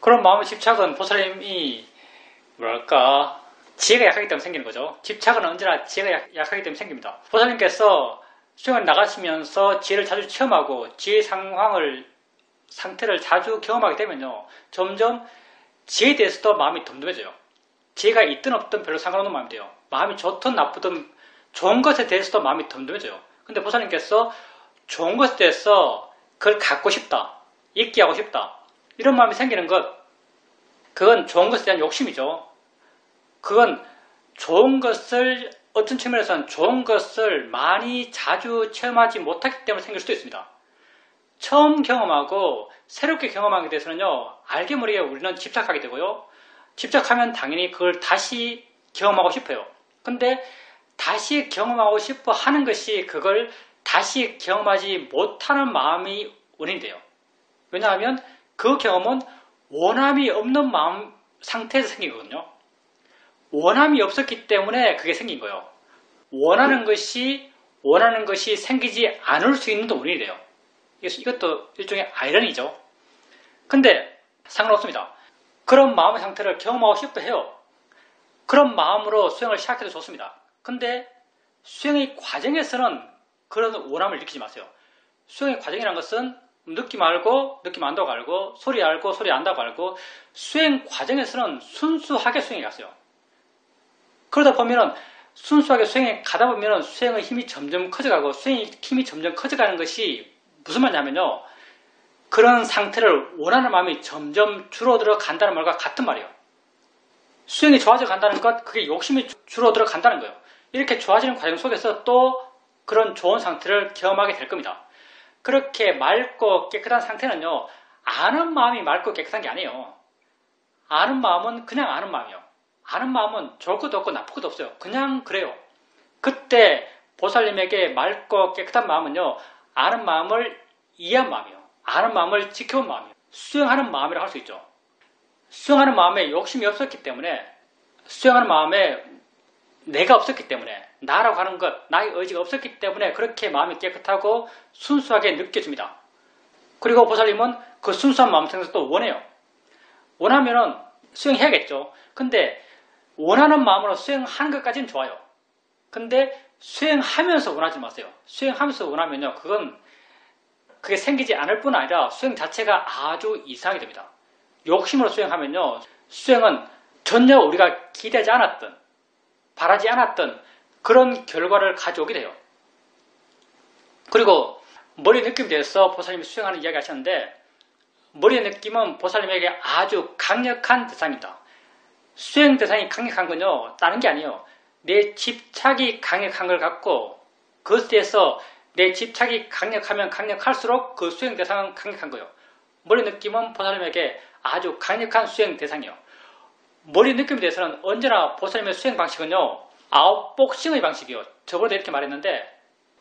Speaker 1: 그런 마음의 집착은 보살님이 뭐랄까 지혜가 약하기 때문에 생기는 거죠. 집착은 언제나 지혜가 약하기 때문에 생깁니다. 보살님께서 수행을 나가시면서 지혜를 자주 체험하고 지혜 상태를 자주 경험하게 되면요. 점점 지혜에 대해서도 마음이 덤덤해져요. 지혜가 있든 없든 별로 상관없는 마음이 돼요. 마음이 좋든 나쁘든 좋은 것에 대해서도 마음이 덤덤해져요. 근데 보살님께서 좋은 것에 대해서 그걸 갖고 싶다, 있게 하고 싶다 이런 마음이 생기는 것, 그건 좋은 것에 대한 욕심이죠. 그건 좋은 것을 어떤 측면에서는 좋은 것을 많이 자주 체험하지 못하기 때문에 생길 수도 있습니다. 처음 경험하고 새롭게 경험하게 돼서는요, 알게 모르게 우리는 집착하게 되고요. 집착하면 당연히 그걸 다시 경험하고 싶어요. 근데 다시 경험하고 싶어 하는 것이 그걸 다시 경험하지 못하는 마음이 원인이 돼요. 왜냐하면 그 경험은 원함이 없는 마음 상태에서 생긴 거거든요. 원함이 없었기 때문에 그게 생긴 거예요. 원하는 것이 생기지 않을 수 있는 원인이 돼요. 이것도 일종의 아이러니죠. 근데 상관없습니다. 그런 마음의 상태를 경험하고 싶어 해요. 그런 마음으로 수행을 시작해도 좋습니다. 근데 수행의 과정에서는 그런 원함을 느끼지 마세요. 수행의 과정이라는 것은 느낌 알고 느낌 안다고 알고 소리 알고 소리 안다고 알고 수행 과정에서는 순수하게 수행해 갔어요. 그러다 보면은 순수하게 수행에 가다 보면은 수행의 힘이 점점 커져가고 수행의 힘이 점점 커져가는 것이 무슨 말이냐면요. 그런 상태를 원하는 마음이 점점 줄어들어 간다는 말과 같은 말이에요. 수행이 좋아져 간다는 것, 그게 욕심이 줄어들어 간다는 거예요. 이렇게 좋아지는 과정 속에서 또 그런 좋은 상태를 경험하게 될 겁니다. 그렇게 맑고 깨끗한 상태는요, 아는 마음이 맑고 깨끗한 게 아니에요. 아는 마음은 그냥 아는 마음이에요. 아는 마음은 좋을 것도 없고 나쁠 것도 없어요. 그냥 그래요. 그때 보살님에게 맑고 깨끗한 마음은요, 아는 마음을 이해한 마음이에요. 아는 마음을 지켜본 마음이에요. 수행하는 마음이라고 할 수 있죠. 수행하는 마음에 욕심이 없었기 때문에, 수행하는 마음에 내가 없었기 때문에, 나라고 하는 것, 나의 의지가 없었기 때문에 그렇게 마음이 깨끗하고 순수하게 느껴집니다. 그리고 보살님은 그 순수한 마음 생각도 또 원해요. 원하면은 수행해야겠죠. 근데 원하는 마음으로 수행하는 것까지는 좋아요. 근데 수행하면서 원하지 마세요. 수행하면서 원하면요, 그게 생기지 않을 뿐 아니라 수행 자체가 아주 이상하게 됩니다. 욕심으로 수행하면요, 수행은 전혀 우리가 기대하지 않았던, 바라지 않았던 그런 결과를 가져오게 돼요. 그리고 머리의 느낌에 대해서 보살님이 수행하는 이야기 하셨는데, 머리의 느낌은 보살님에게 아주 강력한 대상입니다. 수행 대상이 강력한 건요, 다른 게 아니에요. 내 집착이 강력한 걸 갖고 그것에 대해서 내 집착이 강력하면 강력할수록 그 수행 대상은 강력한 거예요. 머리 느낌은 보살님에게 아주 강력한 수행 대상이에요. 머리 느낌에 대해서는 언제나 보살님의 수행 방식은요, 아웃복싱의 방식이에요. 저번에도 이렇게 말했는데,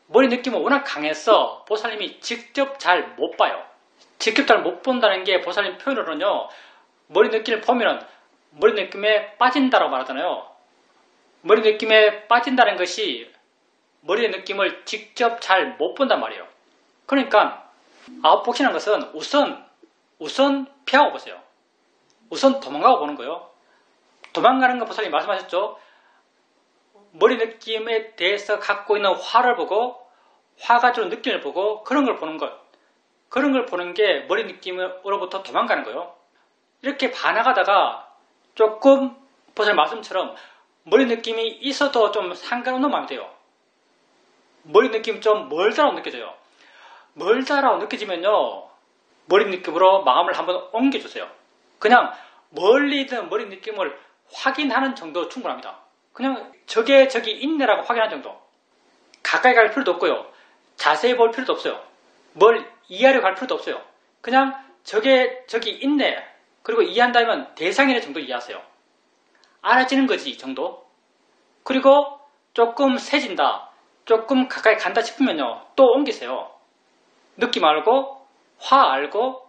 Speaker 1: 머리 느낌은 워낙 강해서 보살님이 직접 잘 못 봐요. 직접 잘 못 본다는 게 보살님 표현으로는요, 머리 느낌을 보면은 머리 느낌에 빠진다라고 말하잖아요. 머리 느낌에 빠진다는 것이 머리의 느낌을 직접 잘 못 본단 말이에요. 그러니까 아웃복싱이라는 것은 우선 피하고 보세요. 우선 도망가고 보는 거예요. 도망가는 거 보살님 말씀하셨죠? 머리 느낌에 대해서 갖고 있는 화를 보고 화가 주는 느낌을 보고 그런 걸 보는 것. 그런 걸 보는 게 머리 느낌으로부터 도망가는 거예요. 이렇게 반항하다가 조금 보살님 말씀처럼 머리 느낌이 있어도 좀 상관없는 마음이 돼요. 머리 느낌 좀 멀다라고 느껴져요. 멀다라고 느껴지면요. 머리 느낌으로 마음을 한번 옮겨주세요. 그냥 멀리 있는 머리 느낌을 확인하는 정도 충분합니다. 그냥 저기 있네라고 확인하는 정도. 가까이 갈 필요도 없고요. 자세히 볼 필요도 없어요. 뭘 이해하려고 할 필요도 없어요. 그냥 저기 있네. 그리고 이해한다면 대상이네 정도 이해하세요. 알아지는 거지 이 정도. 그리고 조금 세진다. 조금 가까이 간다 싶으면요. 또 옮기세요. 느낌 알고 화 알고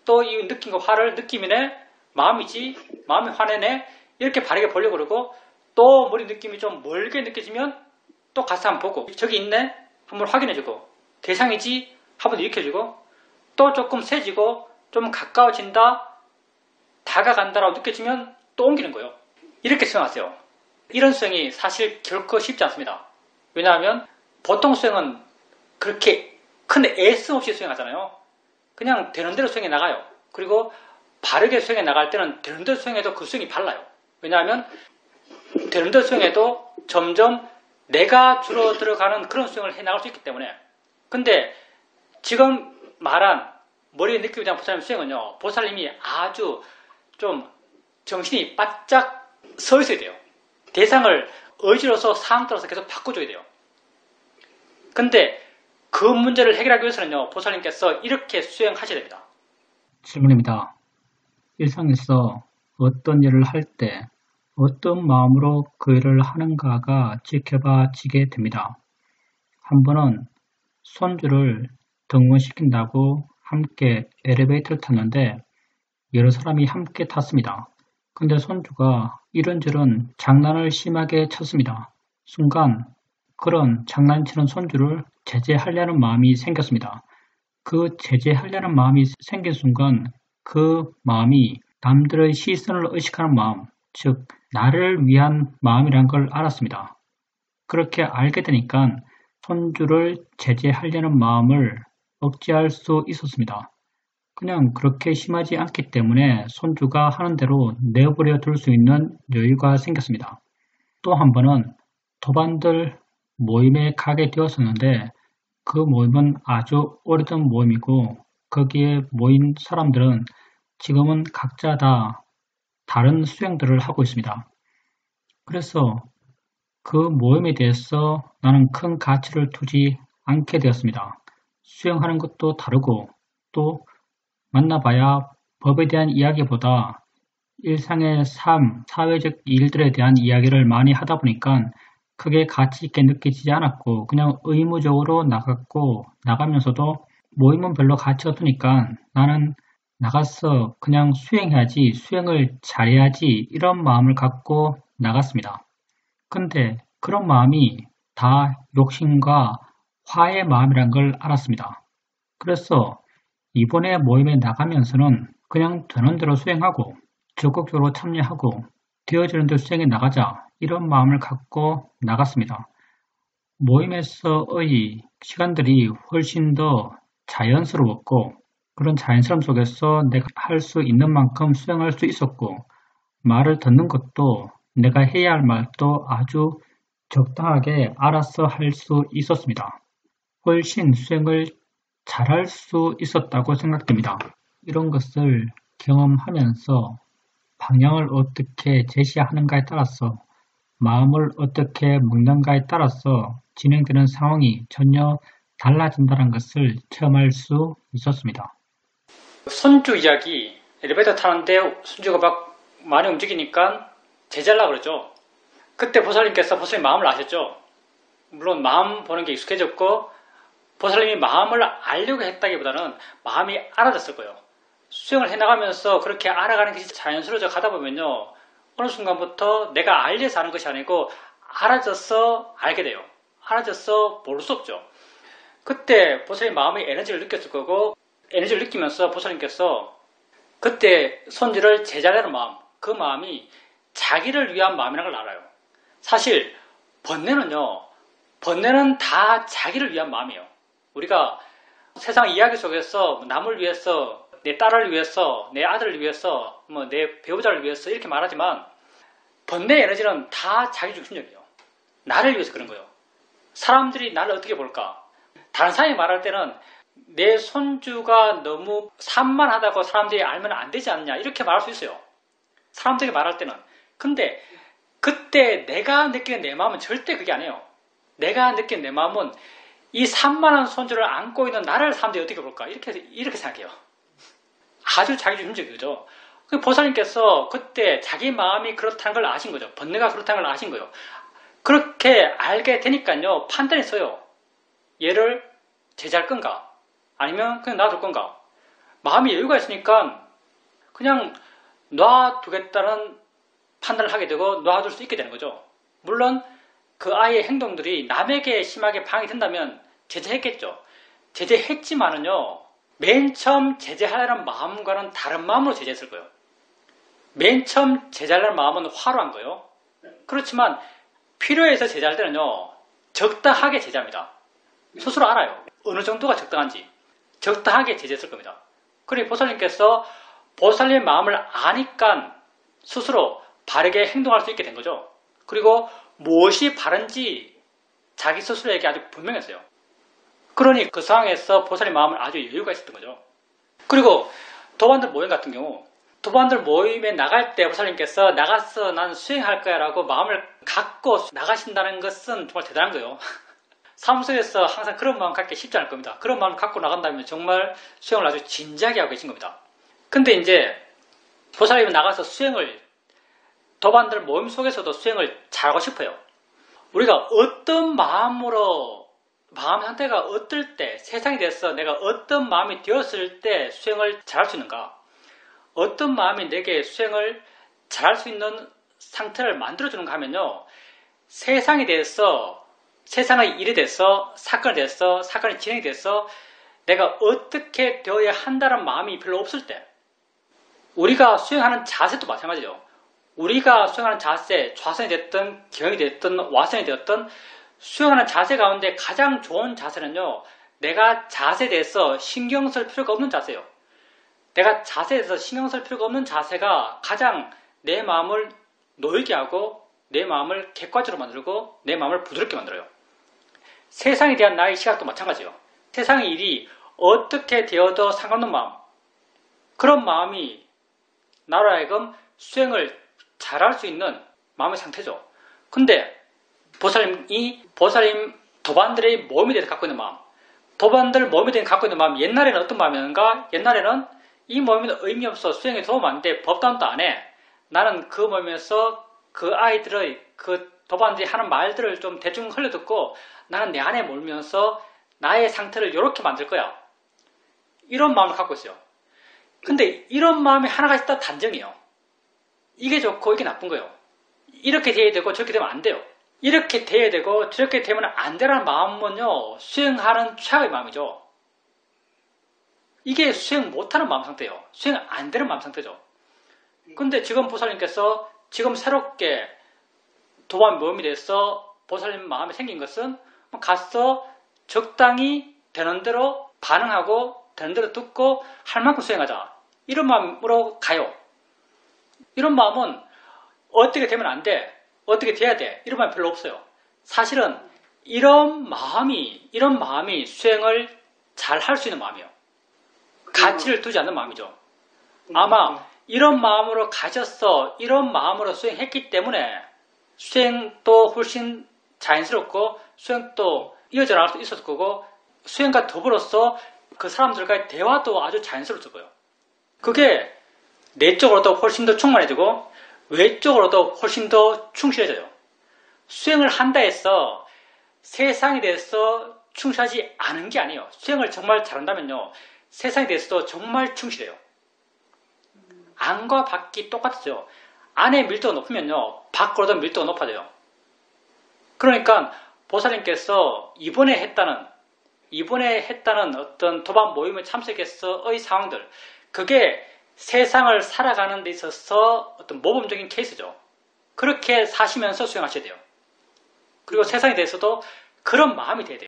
Speaker 1: 또 이 느낌과 화를 느낌이네. 마음이지. 마음이 화내네. 이렇게 바르게 보려고 그러고 또 머리 느낌이 좀 멀게 느껴지면 또 가서 한번 보고 저기 있네. 한번 확인해주고 대상이지. 한번 일으켜주고 또 조금 세지고 좀 가까워진다. 다가간다라고 느껴지면 또 옮기는 거예요. 이렇게 수행하세요. 이런 수행이 사실 결코 쉽지 않습니다. 왜냐하면 보통 수행은 그렇게 큰 애씀 없이 수행하잖아요. 그냥 되는 대로 수행해 나가요. 그리고 바르게 수행해 나갈 때는 되는 대로 수행해도 그 수행이 달라요. 왜냐하면 되는 대로 수행해도 점점 내가 줄어들어가는 그런 수행을 해 나갈 수 있기 때문에. 근데 지금 말한 머리의 느낌에 대한 보살님 수행은요. 보살님이 아주 좀 정신이 바짝 서 있어야 돼요. 대상을 의지로서 상황 따라서 계속 바꿔줘야 돼요. 근데 그 문제를 해결하기 위해서는요. 보살님께서 이렇게 수행하셔야 됩니다.
Speaker 2: 질문입니다. 일상에서 어떤 일을 할 때 어떤 마음으로 그 일을 하는가가 지켜봐지게 됩니다. 한 번은 손주를 등원시킨다고 함께 엘리베이터를 탔는데 여러 사람이 함께 탔습니다. 근데 손주가 이런저런 장난을 심하게 쳤습니다. 순간 그런 장난치는 손주를 제재하려는 마음이 생겼습니다. 그 제재하려는 마음이 생긴 순간 그 마음이 남들의 시선을 의식하는 마음, 즉 나를 위한 마음이란 걸 알았습니다. 그렇게 알게 되니까 손주를 제재하려는 마음을 억제할 수 있었습니다. 그냥 그렇게 심하지 않기 때문에 손주가 하는 대로 내버려 둘 수 있는 여유가 생겼습니다. 또 한 번은 도반들 모임에 가게 되었었는데 그 모임은 아주 오래된 모임이고 거기에 모인 사람들은 지금은 각자 다 다른 수행들을 하고 있습니다. 그래서 그 모임에 대해서 나는 큰 가치를 두지 않게 되었습니다. 수행하는 것도 다르고 또 만나봐야 법에 대한 이야기보다 일상의 삶, 사회적 일들에 대한 이야기를 많이 하다 보니까 크게 가치 있게 느끼지 않았고 그냥 의무적으로 나갔고 나가면서도 모임은 별로 가치 없으니까 나는 나가서 그냥 수행해야지, 수행을 잘해야지 이런 마음을 갖고 나갔습니다. 근데 그런 마음이 다 욕심과 화의 마음이란 걸 알았습니다. 그래서 이번에 모임에 나가면서는 그냥 되는 대로 수행하고 적극적으로 참여하고 되어지는 대로 수행해 나가자 이런 마음을 갖고 나갔습니다. 모임에서의 시간들이 훨씬 더 자연스러웠고 그런 자연스러움 속에서 내가 할 수 있는 만큼 수행할 수 있었고 말을 듣는 것도 내가 해야 할 말도 아주 적당하게 알아서 할 수 있었습니다. 훨씬 수행을 잘할 수 있었다고 생각됩니다. 이런 것을 경험하면서 방향을 어떻게 제시하는가에 따라서 마음을 어떻게 먹는가에 따라서 진행되는 상황이 전혀 달라진다는 것을 체험할 수 있었습니다.
Speaker 1: 손주 이야기, 엘리베이터 타는데 손주가 막 많이 움직이니까 제재하려고 그러죠. 그때 보살님께서 보살님 마음을 아셨죠. 물론 마음 보는 게 익숙해졌고 보살님이 마음을 알려고 했다기보다는 마음이 알아졌을 거예요. 수행을 해나가면서 그렇게 알아가는 것이 자연스러워져 가다 보면요. 어느 순간부터 내가 알려서 하는 것이 아니고 알아져서 알게 돼요. 알아져서 모를 수 없죠. 그때 보살님 마음의 에너지를 느꼈을 거고 에너지를 느끼면서 보살님께서 그때 손주를 제자라는 마음, 그 마음이 자기를 위한 마음이라는 걸 알아요. 사실 번뇌는 다 자기를 위한 마음이에요. 우리가 세상 이야기 속에서 남을 위해서, 내 딸을 위해서, 내 아들을 위해서, 내 배우자를 위해서 이렇게 말하지만 번뇌 에너지는 다 자기 중심적이에요. 나를 위해서 그런 거예요. 사람들이 나를 어떻게 볼까? 다른 사람이 말할 때는 내 손주가 너무 산만하다고 사람들이 알면 안 되지 않냐 이렇게 말할 수 있어요. 사람들이 말할 때는. 근데 그때 내가 느끼는 내 마음은 절대 그게 아니에요. 내가 느끼는 내 마음은 이 산만한 손주를 안고 있는 나를 사람들이 어떻게 볼까? 이렇게 생각해요. 아주 자기중심적이죠. 보살님께서 그때 자기 마음이 그렇다는 걸 아신 거죠. 번뇌가 그렇다는 걸 아신 거예요. 그렇게 알게 되니까요. 판단이 서요. 얘를 제자할 건가? 아니면 그냥 놔둘 건가? 마음이 여유가 있으니까 그냥 놔두겠다는 판단을 하게 되고 놔둘 수 있게 되는 거죠. 물론 그 아이의 행동들이 남에게 심하게 방해가 된다면 제재했겠죠. 제재했지만은요. 맨 처음 제재하려는 마음과는 다른 마음으로 제재했을 거예요. 맨 처음 제재하려는 마음은 화로한 거예요. 그렇지만 필요해서 제재할 때는요. 적당하게 제재합니다. 스스로 알아요. 어느 정도가 적당한지. 적당하게 제재했을 겁니다. 그리고 보살님께서 보살님의 마음을 아니까 스스로 바르게 행동할 수 있게 된 거죠. 그리고 무엇이 바른지 자기 스스로에게 아주 분명했어요. 그러니 그 상황에서 보살님 마음은 아주 여유가 있었던 거죠. 그리고 도반들 모임 같은 경우 도반들 모임에 나갈 때 보살님께서 나가서 난 수행할 거야 라고 마음을 갖고 나가신다는 것은 정말 대단한 거예요. 사무소에서 항상 그런 마음 갖기 쉽지 않을 겁니다. 그런 마음 갖고 나간다면 정말 수행을 아주 진지하게 하고 계신 겁니다. 근데 이제 보살님이 나가서 도반들 모임 속에서도 수행을 잘하고 싶어요. 우리가 어떤 마음으로 마음 상태가 어떨 때 세상에 대해서 내가 어떤 마음이 되었을 때 수행을 잘할 수 있는가? 어떤 마음이 내게 수행을 잘할 수 있는 상태를 만들어주는가 하면요. 세상에 대해서 세상의 일에 대해서 사건이 진행이 돼서 내가 어떻게 되어야 한다는 마음이 별로 없을 때 우리가 수행하는 자세도 마찬가지죠. 우리가 수행하는 자세, 좌선이 됐든 경이 됐든 와선이 되었든 수행하는 자세 가운데 가장 좋은 자세는요. 내가 자세에 대해서 신경 쓸 필요가 없는 자세예요. 내가 자세에 대해서 신경 쓸 필요가 없는 자세가 가장 내 마음을 놓이게 하고 내 마음을 객관적으로 만들고 내 마음을 부드럽게 만들어요. 세상에 대한 나의 시각도 마찬가지예요. 세상의 일이 어떻게 되어도 상관없는 마음. 그런 마음이 나로 하여금 수행을 잘할 수 있는 마음의 상태죠. 근데 보살님 도반들의 모임에 대해서 갖고 있는 마음. 도반들 모임에 대해서 갖고 있는 마음. 옛날에는 어떤 마음이었는가? 옛날에는 이 모임은 의미 없어. 수행에 도움 안 돼. 법단도 안 해. 나는 그 모임에서 그 아이들의 그 도반들이 하는 말들을 좀 대충 흘려듣고 나는 내 안에 몰면서 나의 상태를 이렇게 만들 거야. 이런 마음을 갖고 있어요. 근데 이런 마음이 하나가 있다 단정이에요. 이게 좋고 이게 나쁜 거예요. 이렇게 돼야 되고 저렇게 되면 안 돼요. 이렇게 돼야 되고 저렇게 되면 안 되라는 마음은요. 수행하는 최악의 마음이죠. 이게 수행 못하는 마음 상태예요. 수행 안 되는 마음 상태죠. 근데 지금 보살님께서 지금 새롭게 도반 모임이 돼서 보살님 마음에 생긴 것은 가서 적당히 되는 대로 반응하고 되는 대로 듣고 할 만큼 수행하자. 이런 마음으로 가요. 이런 마음은 어떻게 되면 안 돼. 어떻게 돼야 돼. 이런 마음이 별로 없어요. 사실은 이런 마음이 수행을 잘 할 수 있는 마음이에요. 가치를 두지 않는 마음이죠. 아마 이런 마음으로 가졌어. 이런 마음으로 수행했기 때문에 수행도 훨씬 자연스럽고 수행도 이어져 나갈 수 있었을 거고 수행과 더불어서 그 사람들과의 대화도 아주 자연스러웠을 거예요. 그게 내적으로도 훨씬 더 충만해지고 외적으로도 훨씬 더 충실해져요. 수행을 한다 해서 세상에 대해서 충실하지 않은 게 아니에요. 수행을 정말 잘한다면요. 세상에 대해서도 정말 충실해요. 안과 밖이 똑같죠. 안에 밀도가 높으면요, 밖으로도 밀도가 높아져요. 그러니까 보살님께서 이번에 했다는 어떤 도반 모임에 참석해서의 상황들, 그게 세상을 살아가는 데 있어서 어떤 모범적인 케이스죠. 그렇게 사시면서 수행하셔야 돼요. 그리고 세상에 대해서도 그런 마음이 돼야 돼요.